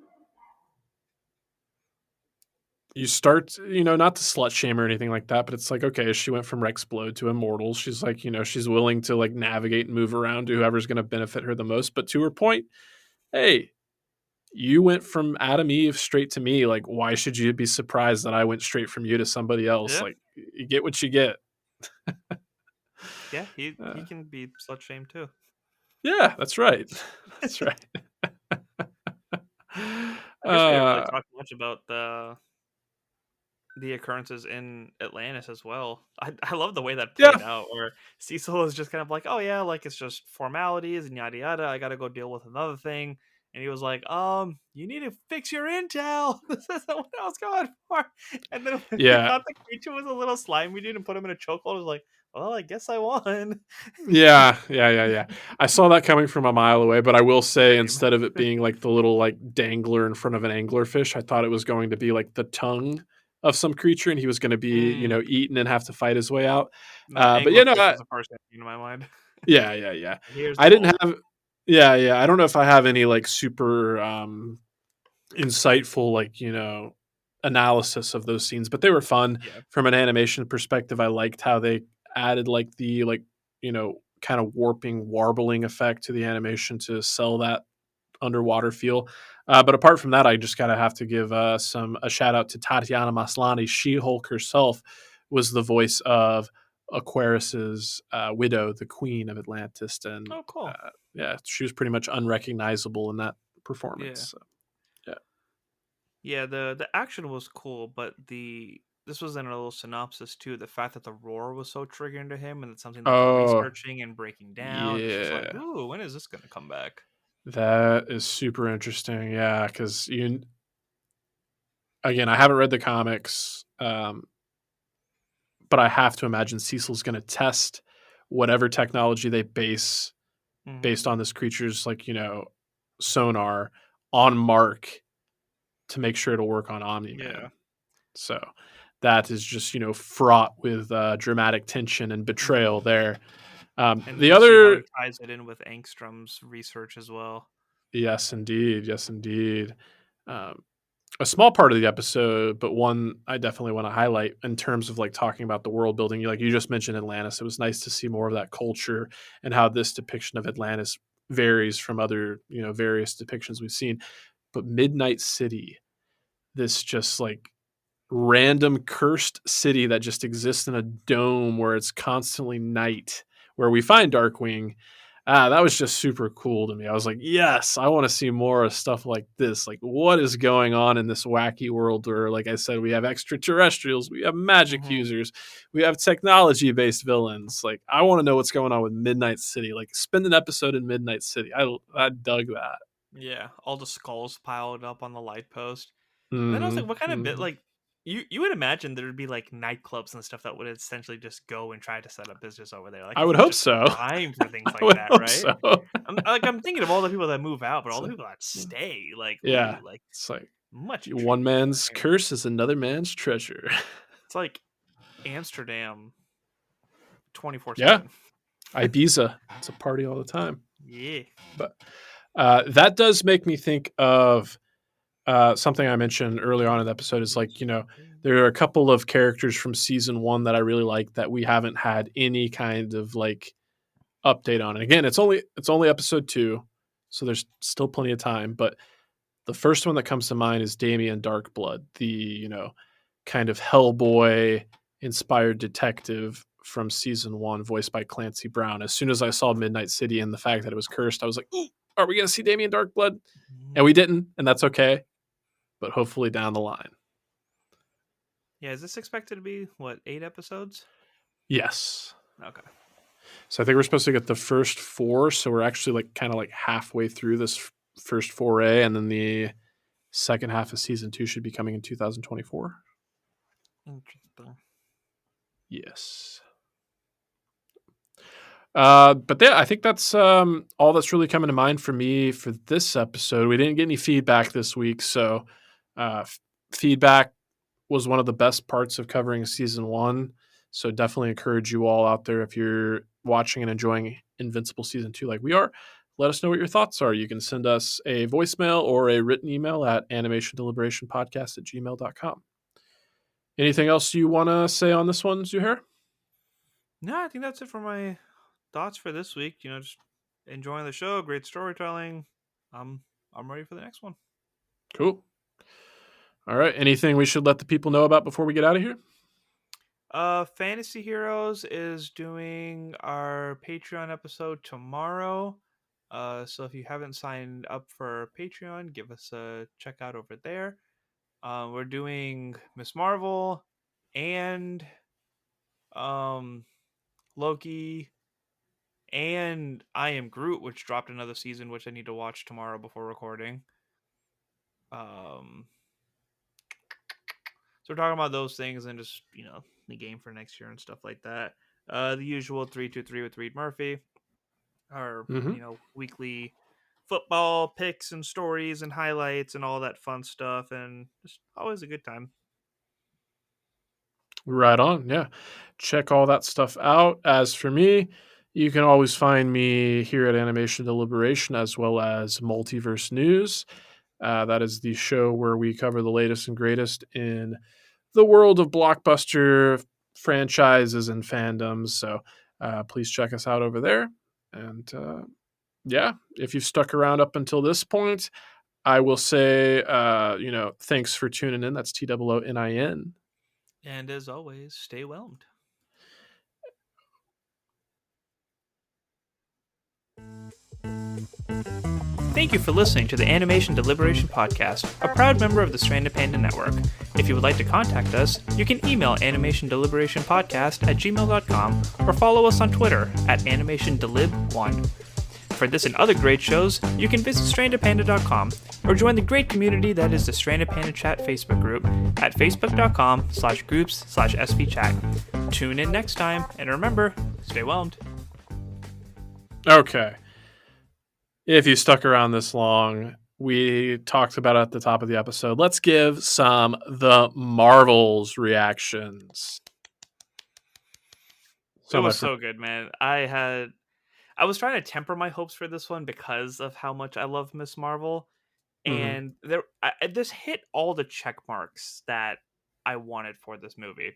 Speaker 2: you start, not to slut shame or anything like that, but it's like, okay, she went from Rexplode to Immortal. She's like, she's willing to like navigate and move around to whoever's going to benefit her the most. But to her point, hey, you went from Adam Eve straight to me. Like, why should you be surprised that I went straight from you to somebody else?
Speaker 1: Yeah,
Speaker 2: Like, you get what you get.
Speaker 1: yeah. He
Speaker 2: Uh,
Speaker 1: can be slut shamed too.
Speaker 2: yeah, that's right. That's right.
Speaker 1: I guess we didn't really
Speaker 2: Uh,
Speaker 1: talk much about the occurrences in Atlantis as well. I love the way that
Speaker 2: yeah,
Speaker 1: played out, where Cecil is just kind of like, "Oh yeah, like it's just formalities and yada yada. I got to go deal with another thing." And he was like, you need to fix your intel. This isn't what I was going for." And then when he
Speaker 2: yeah.
Speaker 1: thought the creature was a little slimy dude and put him in a chokehold, I was like, "Well, I guess I won."
Speaker 2: Yeah. I saw that coming from a mile away, but I will say
Speaker 1: Same.
Speaker 2: instead of it being like the little like dangler in front of an anglerfish, I thought it was going to be like the tongue of some creature, and he was going to be,
Speaker 1: Mm.
Speaker 2: eaten and have to fight his way out.
Speaker 1: No,
Speaker 2: But yeah, no,
Speaker 1: anglerfish was the first thing in my mind.
Speaker 2: yeah.
Speaker 1: Here's
Speaker 2: I
Speaker 1: the
Speaker 2: didn't
Speaker 1: bowl.
Speaker 2: have, yeah. I don't know if I have any like super insightful like analysis of those scenes, but they were fun
Speaker 1: Yeah.
Speaker 2: from an animation perspective. I liked how they added like the like kind of warping warbling effect to the animation to sell that underwater feel. But apart from that, I just gotta have to give some a shout out to Tatiana Maslany. She Hulk herself was the voice of Aquarius's widow, the Queen of Atlantis, and
Speaker 1: Oh, cool.
Speaker 2: yeah, she was pretty much unrecognizable in that
Speaker 1: Yeah.
Speaker 2: performance. So, yeah.
Speaker 1: Yeah, the action was cool, but this was in a little synopsis too. The fact that the roar was so triggering to him, and it's something that they're
Speaker 2: Oh,
Speaker 1: researching and breaking down. It's just like,
Speaker 2: yeah.
Speaker 1: ooh, when is this gonna come back?
Speaker 2: That is super interesting. Yeah, because again, I haven't read the comics, but I have to imagine Cecil's going to test whatever technology they
Speaker 1: Hmm.
Speaker 2: based on this creature's like sonar on Mark to make sure it'll work on Omni Man.
Speaker 1: Yeah,
Speaker 2: So that is just fraught with dramatic tension and
Speaker 1: hmm
Speaker 2: betrayal there.
Speaker 1: and
Speaker 2: The
Speaker 1: we'll see how he
Speaker 2: other,
Speaker 1: ties it in with Angstrom's research as well.
Speaker 2: yes, indeed. Um, a small part of the episode, but one I definitely want to highlight in terms of like talking about the world building. Like you just mentioned Atlantis. It was nice to see more of that culture and how this depiction of Atlantis varies from other, various depictions we've seen. But Midnight City, this just like random cursed city that just exists in a dome where it's constantly night, where we find Darkwing. that was just super cool to me. I was like, yes, I want to see more of stuff like this. Like, what is going on in this wacky world where, like I said, we have extraterrestrials, we have magic
Speaker 1: Mm-hmm.
Speaker 2: users, we have technology based villains. Like, I want to know what's going on with Midnight City. Like, spend an episode in Midnight City. I dug that.
Speaker 1: Yeah, all the skulls piled up on the light post. And then I was like,
Speaker 2: Mm-hmm.
Speaker 1: what kind of bit
Speaker 2: Mm-hmm.
Speaker 1: like you would imagine there'd be like nightclubs and stuff that would essentially just go and try to set up business over there. Like
Speaker 2: I
Speaker 1: I
Speaker 2: would
Speaker 1: think there's
Speaker 2: hope
Speaker 1: just
Speaker 2: so.
Speaker 1: time for things
Speaker 2: I
Speaker 1: like
Speaker 2: would
Speaker 1: that,
Speaker 2: hope
Speaker 1: right?
Speaker 2: so.
Speaker 1: I'm thinking of all the people that move out, but all the
Speaker 2: So,
Speaker 1: people that stay, like
Speaker 2: yeah,
Speaker 1: ooh, like
Speaker 2: it's like
Speaker 1: much
Speaker 2: one
Speaker 1: intriguing
Speaker 2: man's
Speaker 1: there.
Speaker 2: curse is another man's treasure.
Speaker 1: It's like Amsterdam 24
Speaker 2: Yeah,
Speaker 1: 7.
Speaker 2: Ibiza. It's a party all the time.
Speaker 1: Yeah.
Speaker 2: But that does make me think of something I mentioned earlier on in the episode. Is like, there are a couple of characters from season one that I really like that we haven't had any kind of like update on. And again, it's only episode 2, so there's still plenty of time. But the first one that comes to mind is Damien Darkblood, the kind of Hellboy inspired detective from season one, voiced by Clancy Brown. As soon as I saw Midnight City and the fact that it was cursed, I was like, "Ooh, are we going to see Damien Darkblood?" And we didn't, and that's okay. But hopefully down the line.
Speaker 1: Yeah, is this expected to be what, 8 episodes?
Speaker 2: Yes.
Speaker 1: Okay.
Speaker 2: So I think we're supposed to get the first 4, so we're actually like kind of like halfway through this first foray, and then the second half of season 2 should be coming in 2024.
Speaker 1: Interesting.
Speaker 2: Yes. But yeah, I think that's all that's really coming to mind for me for this episode. We didn't get any feedback this week, so feedback was one of the best parts of covering season 1. So definitely encourage you all out there, if you're watching and enjoying Invincible season 2 like we are, let us know what your thoughts are. You can send us a voicemail or a written email at animationdeliberationpodcast@gmail.com. Anything else you want to say on this one, Zuhair?
Speaker 1: No, I think that's it for my thoughts for this week. Just enjoying the show, great storytelling. I'm ready for the next one.
Speaker 2: Cool. All right. Anything we should let the people know about before we get out of here?
Speaker 1: Fantasy Heroes is doing our Patreon episode tomorrow. So if you haven't signed up for Patreon, give us a check out over there. We're doing Miss Marvel and um Loki and I Am Groot, which dropped another season, which I need to watch tomorrow before recording. Um, so we're talking about those things and just the game for next year and stuff like that. The usual 323 with Reed Murphy, our
Speaker 2: Mm-hmm.
Speaker 1: weekly football picks and stories and highlights and all that fun stuff, and just always a good time.
Speaker 2: Right on. Yeah. Check all that stuff out. As for me, you can always find me here at Animation Deliberation, as well as Multiverse News. That is the show where we cover the latest and greatest in the world of blockbuster franchises and fandoms. So please check us out over there. And yeah, if you've stuck around up until this point, I will say, thanks for tuning in. That's TOONIN.
Speaker 1: And as always, stay whelmed. Thank you for listening to the Animation Deliberation Podcast, a proud member of the Stranded Panda Network. If you would like to contact us, you can email animationdeliberationpodcast@gmail.com or follow us on Twitter @animationdelib1. For this and other great shows, you can visit strandedpanda.com or join the great community that is the Stranded Panda Chat Facebook group at facebook.com/groups/svchat. Tune in next time, and remember, stay whelmed.
Speaker 2: Okay. If you stuck around this long, we talked about it at the top of the episode. Let's give some The Marvels reactions.
Speaker 1: It was so good, man. I was trying to temper my hopes for this one because of how much I love Miss Marvel,
Speaker 2: Mm-hmm.
Speaker 1: and this hit all the check marks that I wanted for this movie.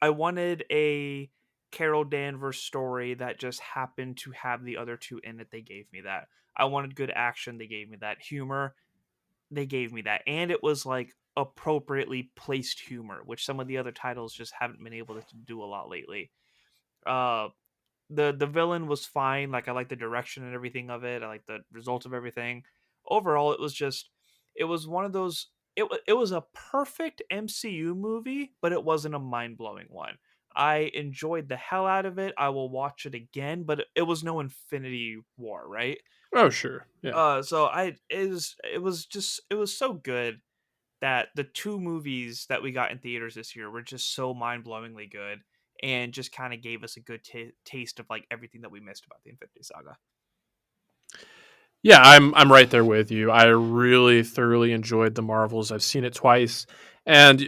Speaker 1: I wanted a Carol Danvers story that just happened to have the other two in it. They gave me that. I wanted good action. They gave me that. Humor. They gave me that. And it was like appropriately placed humor, which some of the other titles just haven't been able to do a lot lately. Uh, the villain was fine. Like I like the direction and everything of it. I like the results of everything. Overall, it was just it was one of those. It was a perfect MCU movie, but it wasn't a mind blowing one. I enjoyed the hell out of it. I will watch it again, but it was no Infinity War, right?
Speaker 2: Oh, sure. Yeah.
Speaker 1: So it was so good that the two movies that we got in theaters this year were just so mind-blowingly good and just kind of gave us a good taste of like everything that we missed about the Infinity Saga.
Speaker 2: Yeah, I'm right there with you. I really thoroughly enjoyed the Marvels. I've seen it twice, and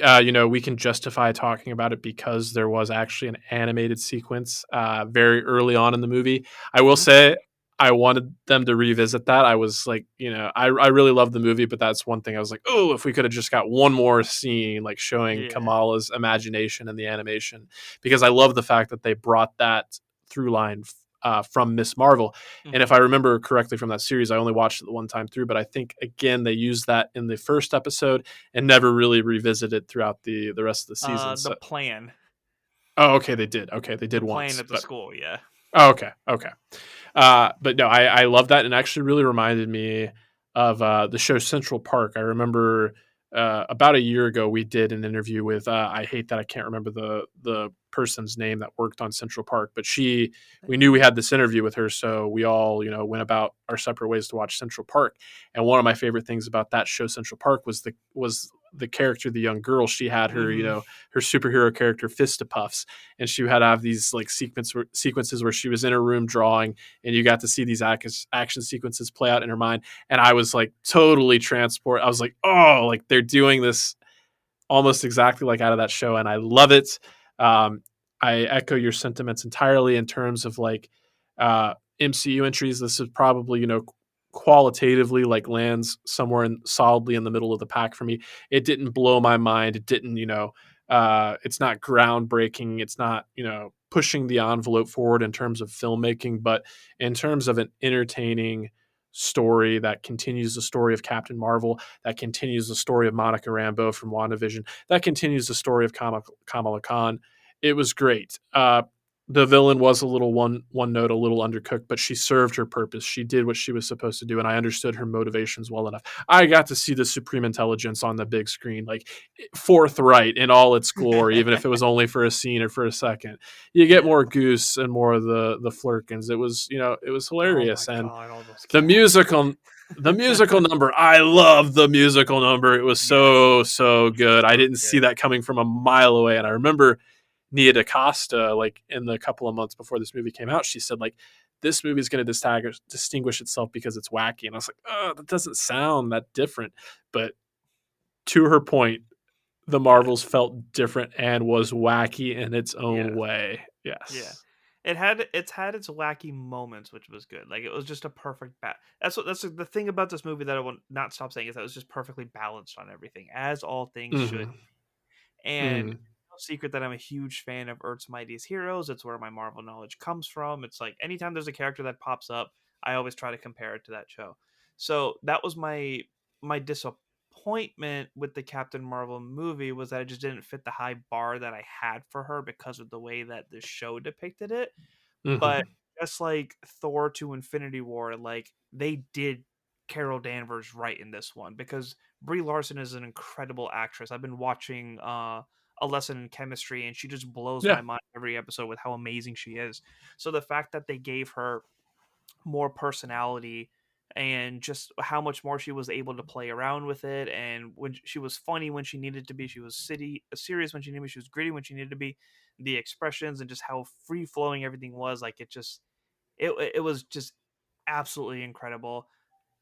Speaker 2: we can justify talking about it because there was actually an animated sequence very early on in the movie. I will
Speaker 1: Hmm.
Speaker 2: say I wanted them to revisit that. I was like, I really love the movie, but that's one thing I was like, oh, if we could have just got one more scene like showing
Speaker 1: Yeah.
Speaker 2: Kamala's imagination and the animation, because I love the fact that they brought that through line from Miss Marvel. And if
Speaker 1: Hmm.
Speaker 2: I remember correctly from that series, I only watched it the one time through, but I think again they used that in the first episode and never really revisited throughout the rest of the season.
Speaker 1: The
Speaker 2: So,
Speaker 1: plan,
Speaker 2: oh, okay, they did. Okay, they
Speaker 1: the
Speaker 2: did
Speaker 1: plan
Speaker 2: once,
Speaker 1: at the
Speaker 2: but
Speaker 1: school. Yeah.
Speaker 2: oh, okay, okay. But no, I love that, and actually really reminded me of the show Central Park. I remember about a year ago we did an interview with I hate that I can't remember the person's name that worked on Central Park, but we knew we had this interview with her, so we all went about our separate ways to watch Central Park. And one of my favorite things about that show Central Park was the character, the young girl. She had her
Speaker 1: Hmm.
Speaker 2: her superhero character Fistipuffs, and she had to have these like sequences where she was in her room drawing, and you got to see these action sequences play out in her mind. And I was like totally transported. I was like, oh, like they're doing this almost exactly like out of that show, and I love it. Um, I echo your sentiments entirely in terms of like MCU entries. This is probably qualitatively like lands somewhere solidly in the middle of the pack for me. It didn't blow my mind. It didn't it's not groundbreaking. It's not pushing the envelope forward in terms of filmmaking, but in terms of an entertaining story that continues the story of Captain Marvel, that continues the story of Monica Rambeau from WandaVision, that continues the story of Kamala Khan. It was great. The villain was a little one note, a little undercooked, but she served her purpose. She did what she was supposed to do, and I understood her motivations well enough. I got to see the Supreme Intelligence on the big screen, like forthright in all its glory, even if it was only for a scene or for a second. You get
Speaker 1: Yeah.
Speaker 2: more Goose and more of the Flurkins. It was it was
Speaker 1: Oh my
Speaker 2: hilarious, and
Speaker 1: god, all those
Speaker 2: the
Speaker 1: cats.
Speaker 2: musical the musical number, I love the musical number. It was
Speaker 1: Yes,
Speaker 2: so good. I
Speaker 1: so
Speaker 2: didn't see
Speaker 1: good.
Speaker 2: that coming from a mile away. And I remember Nia DaCosta, like in the couple of months before this movie came out, she said like this movie is going to distinguish itself because it's wacky. And I was like, oh, that doesn't sound that different. But to her point, the
Speaker 1: Yeah.
Speaker 2: Marvels felt different and was wacky in its own
Speaker 1: Yeah.
Speaker 2: way.
Speaker 1: Yeah.
Speaker 2: Yes.
Speaker 1: It's had its wacky moments, which was good. Like it was just a perfect that's the thing about this movie that I will not stop saying is that it was just perfectly balanced on everything, as all things should.
Speaker 2: Mm-hmm.
Speaker 1: And
Speaker 2: Mm-hmm.
Speaker 1: no secret that I'm a huge fan of Earth's Mightiest Heroes. It's where my Marvel knowledge comes from. It's like anytime there's a character that pops up, I always try to compare it to that show. So that was my disappointment with the Captain Marvel movie was that it just didn't fit the high bar that I had for her because of the way that the show depicted it. But
Speaker 2: Mm-hmm.
Speaker 1: just like Thor to Infinity War, like they did Carol Danvers right in this one because Brie Larson is an incredible actress. I've been watching A Lesson in Chemistry and she just blows
Speaker 2: Yeah.
Speaker 1: my mind every episode with how amazing she is. So the fact that they gave her more personality and just how much more she was able to play around with it, and when she was funny when she needed to be, she was serious when she needed to be, she was gritty when she needed to be, the expressions and just how free flowing everything was, like it was just absolutely incredible.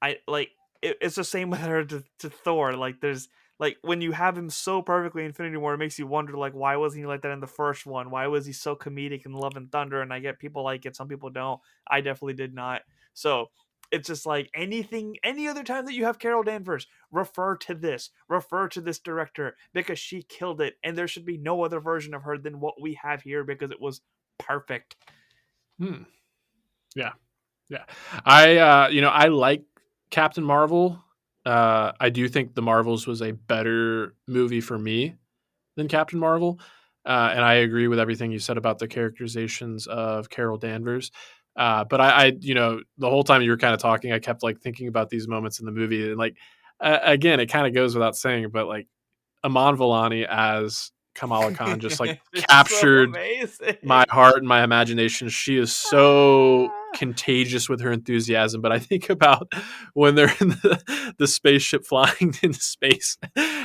Speaker 1: I like it's the same with her to Thor. Like there's like when you have him so perfectly in Infinity War, it makes you wonder like why wasn't he like that in the first one? Why was he so comedic in Love and Thunder? And I get people like it, some people don't. I definitely did not. So it's just like any other time that you have Carol Danvers, refer to this director because she killed it, and there should be no other version of her than what we have here because it was perfect.
Speaker 2: Hmm. Yeah. Yeah. I like Captain Marvel. I do think The Marvels was a better movie for me than Captain Marvel. And I agree with everything you said about the characterizations of Carol Danvers. But the whole time you were kind of talking, I kept like thinking about these moments in the movie, and like again, it kind of goes without saying, but like Aman Vellani as Kamala Khan just like
Speaker 1: It's so
Speaker 2: captured my
Speaker 1: amazing.
Speaker 2: heart and my imagination. She is so contagious with her enthusiasm. But I think about when they're in the spaceship flying into space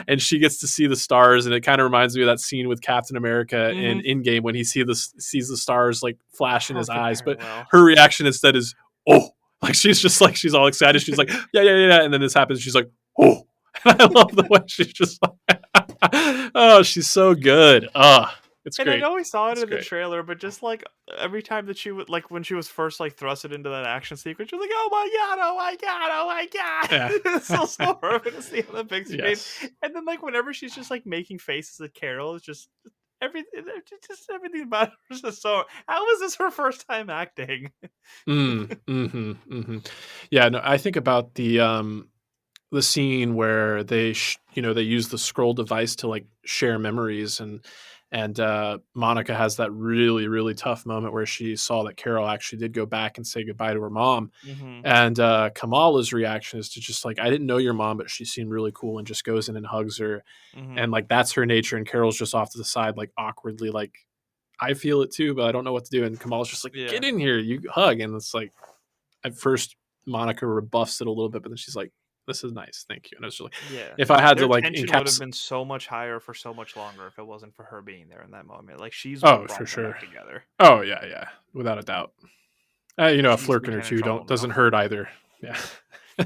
Speaker 2: and she gets to see the stars, and it kind of reminds me of that scene with Captain America in
Speaker 1: Mhm.
Speaker 2: Endgame when he sees the stars like flash in his
Speaker 1: Perfect
Speaker 2: eyes. But
Speaker 1: parallel.
Speaker 2: her reaction instead is, oh, like she's just like, she's all excited. She's like, yeah, yeah, yeah. And then this happens. She's like, oh. I love the way she's just like, oh, she's so good. It's
Speaker 1: And I
Speaker 2: great.
Speaker 1: know we saw it
Speaker 2: It's
Speaker 1: in the
Speaker 2: great.
Speaker 1: trailer, but just like every time that she would like when she was first like thrusted into that action sequence, she was like, "Oh my god! Oh my god! Oh my
Speaker 2: Yeah.
Speaker 1: god!" It's so perfect to see on the big screen.
Speaker 2: Yes.
Speaker 1: And then like whenever she's just like making faces at Carol, it's just everything. Just everything about her is just so. How is this her first time acting?
Speaker 2: Yeah, no, I think about the scene where they use the scroll device to like share memories, and Monica has that really really tough moment where she saw that Carol actually did go back and say goodbye to her mom,
Speaker 1: Hmm.
Speaker 2: and Kamala's reaction is to just like, I didn't know your mom, but she seemed really cool, and just goes in and hugs her,
Speaker 1: Hmm.
Speaker 2: and like that's her nature, and Carol's just off to the side like awkwardly like, I feel it too, but I don't know what to do, and Kamala's just like,
Speaker 1: Yeah.
Speaker 2: get in here, you hug, and it's like at first Monica rebuffs it a little bit, but then she's like, "This is nice, thank you." And it's just like,
Speaker 1: Yeah.
Speaker 2: if I had to
Speaker 1: Their
Speaker 2: like
Speaker 1: tension would have
Speaker 2: encaps,
Speaker 1: been so much higher for so much longer if it wasn't for her being there in that moment. Like she's what
Speaker 2: oh for
Speaker 1: brought them
Speaker 2: sure,
Speaker 1: back together.
Speaker 2: oh yeah, yeah, without a doubt. A
Speaker 1: She's
Speaker 2: flirkin or
Speaker 1: Lieutenant
Speaker 2: two
Speaker 1: Trouble now.
Speaker 2: doesn't hurt either. Yeah,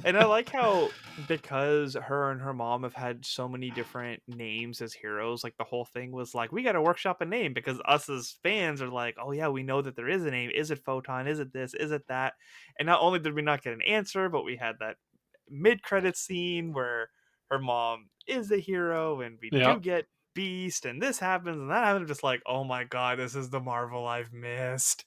Speaker 1: And I like how because her and her mom have had so many different names as heroes, like the whole thing was like, we got to workshop a name because us as fans are like, oh yeah, we know that there is a name. Is it Photon? Is it this? Is it that? And not only did we not get an answer, but we had that mid-credit scene where her mom is the hero, and we
Speaker 2: yeah,
Speaker 1: do get Beast, and this happens and that happens. I'm just like, oh my god, this is the Marvel I've missed.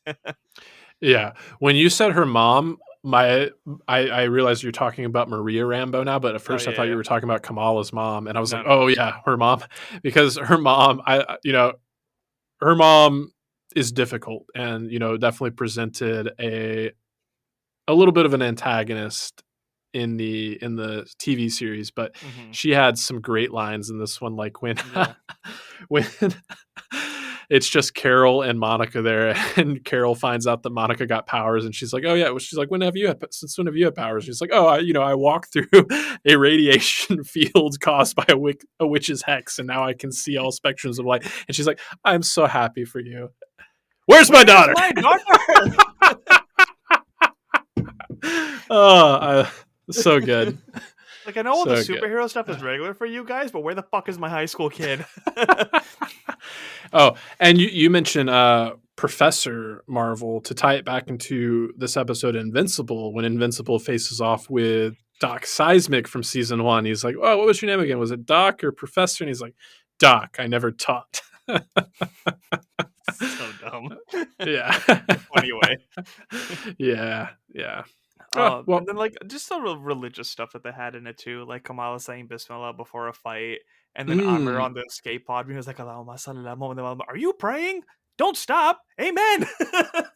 Speaker 2: yeah. When you said her mom, my I realized you're talking about Maria Rambo now, but at
Speaker 1: Oh
Speaker 2: first I
Speaker 1: yeah,
Speaker 2: thought you
Speaker 1: yeah.
Speaker 2: were talking about Kamala's mom, and I was like,
Speaker 1: No, no,
Speaker 2: oh
Speaker 1: no.
Speaker 2: yeah, her mom, because her mom, her mom is difficult, and definitely presented a little bit of an antagonist in the TV series, but
Speaker 1: Hmm.
Speaker 2: she had some great lines in this one, like when
Speaker 1: Yeah.
Speaker 2: when it's just Carol and Monica there, and Carol finds out that Monica got powers, and she's like, "Oh yeah," well, she's like, since when have you had powers?" She's like, "Oh, I walked through a radiation field caused by a witch's hex, and now I can see all spectrums of light." And she's like, "I'm so happy for you. Where's my
Speaker 1: Where's
Speaker 2: daughter?"
Speaker 1: my daughter?
Speaker 2: Oh, so good.
Speaker 1: Like, I know all the
Speaker 2: So good.
Speaker 1: superhero stuff is regular for you guys, but where the fuck is my high school kid?
Speaker 2: Oh, and you mentioned Professor Marvel to tie it back into this episode of Invincible, when Invincible faces off with Doc Seismic from season 1. He's like, "Oh, what was your name again? Was it Doc or Professor?" And he's like, "Doc, I never taught."
Speaker 1: So dumb.
Speaker 2: Yeah.
Speaker 1: In a funny way.
Speaker 2: Yeah, yeah. Oh,
Speaker 1: And
Speaker 2: well,
Speaker 1: then like just the real religious stuff that they had in it too, like Kamala saying Bismillah before a fight, and then Amr
Speaker 2: mm,
Speaker 1: on the escape pod being like, "Allahumma salli ala Muhammad." Are you praying? Don't stop. Amen.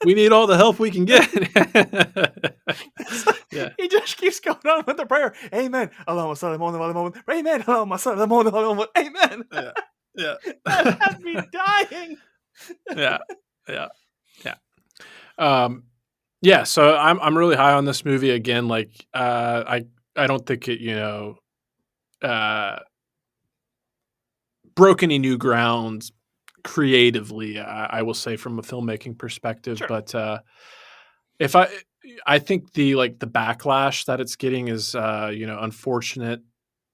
Speaker 2: we need all the help we can get.
Speaker 1: It's like,
Speaker 2: Yeah.
Speaker 1: he just keeps going on with the prayer. Amen. Allahumma salli ala Muhammad. Amen. Allahumma salli ala Muhammad. Amen.
Speaker 2: Yeah. Yeah.
Speaker 1: That had me dying.
Speaker 2: Yeah. Yeah. Yeah. Um, yeah, so I'm really high on this movie again. Like, I don't think it uh, broke any new ground creatively. I will say from a filmmaking perspective,
Speaker 1: Sure.
Speaker 2: but if I think the backlash that it's getting is unfortunate.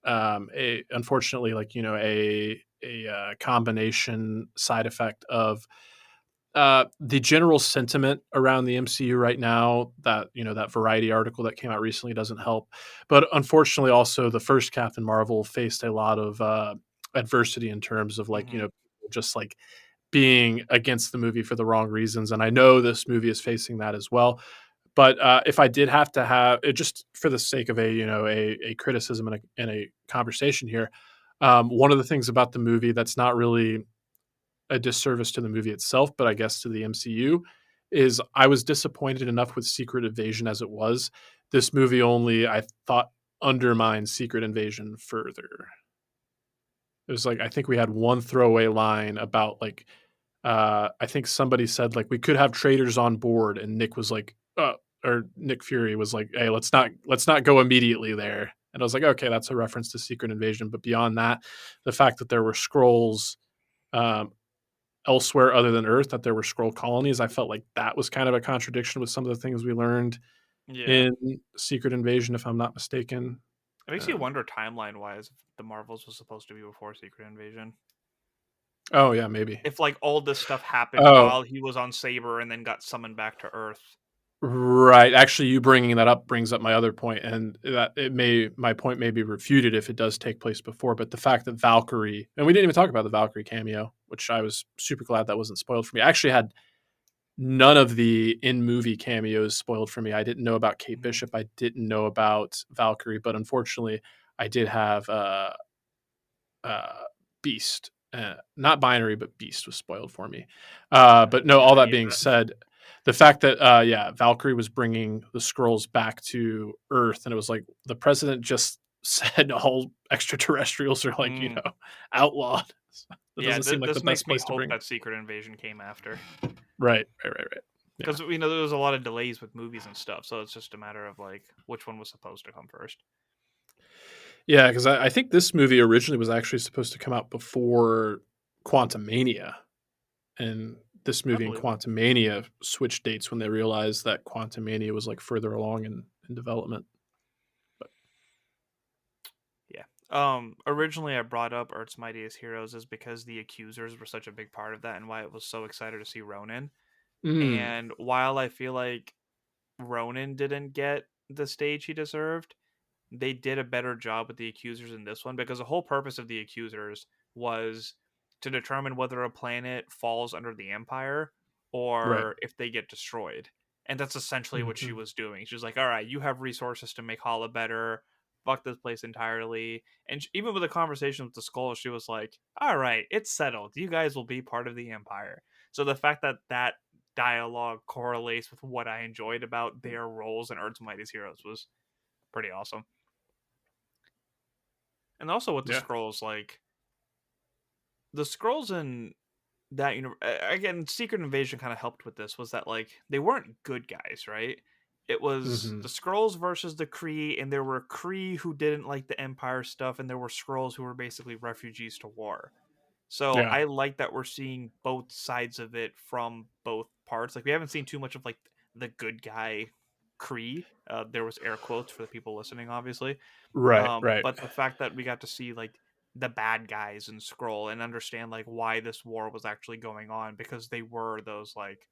Speaker 2: Unfortunately, like a combination side effect of the general sentiment around the MCU right now, that that Variety article that came out recently doesn't help. But unfortunately, also the first Captain Marvel faced a lot of adversity in terms of like
Speaker 1: Hmm.
Speaker 2: just like being against the movie for the wrong reasons, and I know this movie is facing that as well. But if I did have to have it, just for the sake of a criticism and a conversation here, one of the things about the movie that's not really a disservice to the movie itself, but I guess to the MCU, is I was disappointed enough with Secret Invasion as it was. This movie only, I thought, undermined Secret Invasion further. It was like, I think we had one throwaway line about like, I think somebody said like we could have traitors on board, and Nick was like, or Nick Fury was like, hey, let's not go immediately there. And I was like, okay, that's a reference to Secret Invasion. But beyond that, the fact that there were scrolls um, elsewhere other than Earth, that there were scroll colonies, I felt like that was kind of a contradiction with some of the things we learned
Speaker 1: Yeah.
Speaker 2: in Secret Invasion, if I'm not mistaken.
Speaker 1: It makes you
Speaker 2: Um,
Speaker 1: wonder timeline wise if the Marvels was supposed to be before Secret Invasion.
Speaker 2: oh yeah, maybe.
Speaker 1: If like all this stuff happened
Speaker 2: Oh,
Speaker 1: while he was on Saber and then got summoned back to Earth.
Speaker 2: right. Actually, you bringing that up brings up my other point, and that my point may be refuted if it does take place before. But the fact that Valkyrie, and we didn't even talk about the Valkyrie cameo, which I was super glad that wasn't spoiled for me. I actually had none of the in movie cameos spoiled for me. I didn't know about Kate
Speaker 1: Mhm.
Speaker 2: Bishop. I didn't know about Valkyrie, but unfortunately, I did have uh, Beast. Not Binary, but Beast was spoiled for me. But no,
Speaker 1: Yeah,
Speaker 2: all
Speaker 1: I
Speaker 2: that
Speaker 1: hated
Speaker 2: being
Speaker 1: that.
Speaker 2: said, the fact that yeah, Valkyrie was bringing the scrolls back to Earth, and it was like the president just said all extraterrestrials are like
Speaker 1: Mm.
Speaker 2: outlawed. That
Speaker 1: Yeah,
Speaker 2: doesn't seem like the
Speaker 1: this makes
Speaker 2: best
Speaker 1: me
Speaker 2: place to
Speaker 1: hope
Speaker 2: bring.
Speaker 1: that Secret Invasion came after,
Speaker 2: Right. Yeah,
Speaker 1: because there was a lot of delays with movies and stuff, so it's just a matter of like which one was supposed to come first.
Speaker 2: yeah, because I think this movie originally was actually supposed to come out before Quantum Mania, and this
Speaker 1: I
Speaker 2: movie and
Speaker 1: believe it.
Speaker 2: Quantum Mania switched dates when they realized that Quantum Mania was like further along in development. But
Speaker 1: Yeah. Originally I brought up Earth's Mightiest Heroes is because the Accusers were such a big part of that and why I was so excited to see Ronan.
Speaker 2: mm,
Speaker 1: And while I feel like Ronan didn't get the stage he deserved, they did a better job with the Accusers in this one because the whole purpose of the Accusers was to determine whether a planet falls under the Empire
Speaker 2: right.
Speaker 1: or if they get destroyed. And that's essentially what she
Speaker 2: Hmm.
Speaker 1: was doing. She was like, all right, you have resources to make Hala better. Fuck this place entirely. And even with the conversation with the Skull, she was like, all right, it's settled. You guys will be part of the Empire. So the fact that that dialogue correlates with what I enjoyed about their roles in Earth's Mightiest Heroes was pretty awesome. And also with the
Speaker 2: Yeah.
Speaker 1: scrolls, like the scrolls in that again, Secret Invasion kind of helped with this. Was that like they weren't good guys, right? It was
Speaker 2: Hmm.
Speaker 1: the scrolls versus the Kree, and there were Kree who didn't like the Empire stuff, and there were scrolls who were basically refugees to war. So
Speaker 2: Yeah.
Speaker 1: I like that we're seeing both sides of it from both parts. Like we haven't seen too much of like the good guy Kree. There was air quotes for the people listening, obviously.
Speaker 2: Right.
Speaker 1: But the fact that we got to see like the bad guys in Scroll and understand like why this war was actually going on because they were those like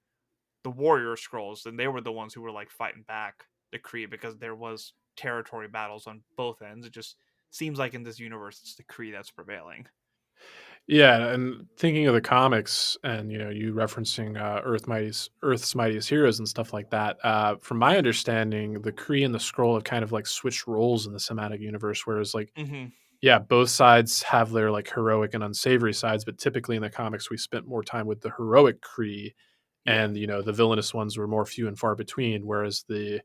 Speaker 1: the warrior scrolls and they were the ones who were like fighting back the Kree because there was territory battles on both ends. It just seems like in this universe it's the Kree that's prevailing.
Speaker 2: Yeah, and thinking of the comics, and you referencing Earth's Mightiest Heroes and stuff like that. From my understanding, the Kree and the Skrull have kind of like switched roles in the cinematic universe, whereas like
Speaker 1: Mm-hmm.
Speaker 2: yeah, both sides have their like heroic and unsavory sides, but typically in the comics we spent more time with the heroic Kree,
Speaker 1: Yeah.
Speaker 2: and the villainous ones were more few and far between, whereas the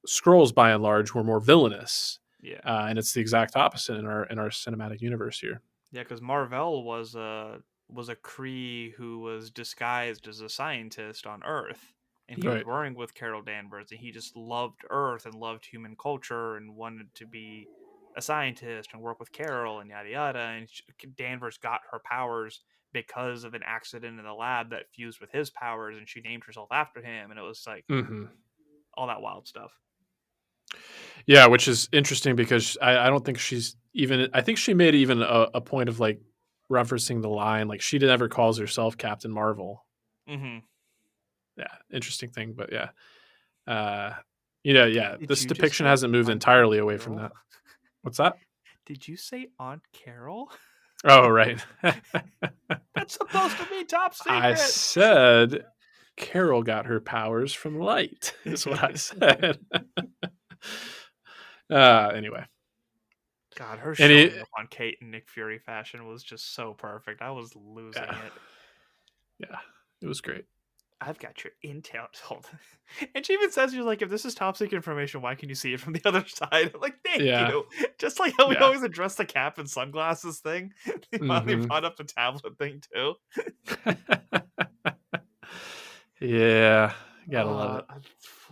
Speaker 2: Skrulls by and large were more villainous.
Speaker 1: Yeah.
Speaker 2: And it's the exact opposite in our cinematic universe here.
Speaker 1: Yeah, because Marvell was a Kree who was disguised as a scientist on Earth, and he was
Speaker 2: Right.
Speaker 1: working with Carol Danvers, and he just loved Earth and loved human culture and wanted to be a scientist and work with Carol and yada yada. And Danvers got her powers because of an accident in the lab that fused with his powers, and she named herself after him, and it was like
Speaker 2: Hmm.
Speaker 1: all that wild stuff.
Speaker 2: Yeah, which is interesting because I don't think she's even. I think she made even a point of like referencing the line like she never calls herself Captain Marvel.
Speaker 1: Mm-hmm.
Speaker 2: Yeah, interesting thing, but yeah, uh, yeah.
Speaker 1: Did
Speaker 2: This
Speaker 1: you just
Speaker 2: depiction
Speaker 1: say
Speaker 2: hasn't moved
Speaker 1: Aunt
Speaker 2: entirely away from
Speaker 1: Carol?
Speaker 2: that. What's that?
Speaker 1: Did you say Aunt Carol?
Speaker 2: Oh, right.
Speaker 1: That's supposed to be top
Speaker 2: I
Speaker 1: secret.
Speaker 2: said Carol got her powers from light. Is what I said. Anyway,
Speaker 1: God, her
Speaker 2: And
Speaker 1: showing up on Kate and Nick Fury fashion was just so perfect. I was losing it.
Speaker 2: Yeah, it was great.
Speaker 1: I've got your intel told. And she even says, "You're like, if this is top secret information, why can you see it from the other side?" I'm like, thank you. Just like how we always address the cap and sunglasses thing. They finally brought up the tablet thing too.
Speaker 2: Yeah, gotta love it.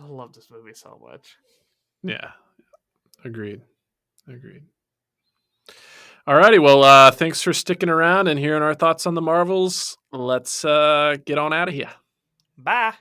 Speaker 1: I love this movie so much.
Speaker 2: Yeah, agreed. Alrighty, well, thanks for sticking around and hearing our thoughts on the Marvels. Let's get on out of here.
Speaker 1: Bye.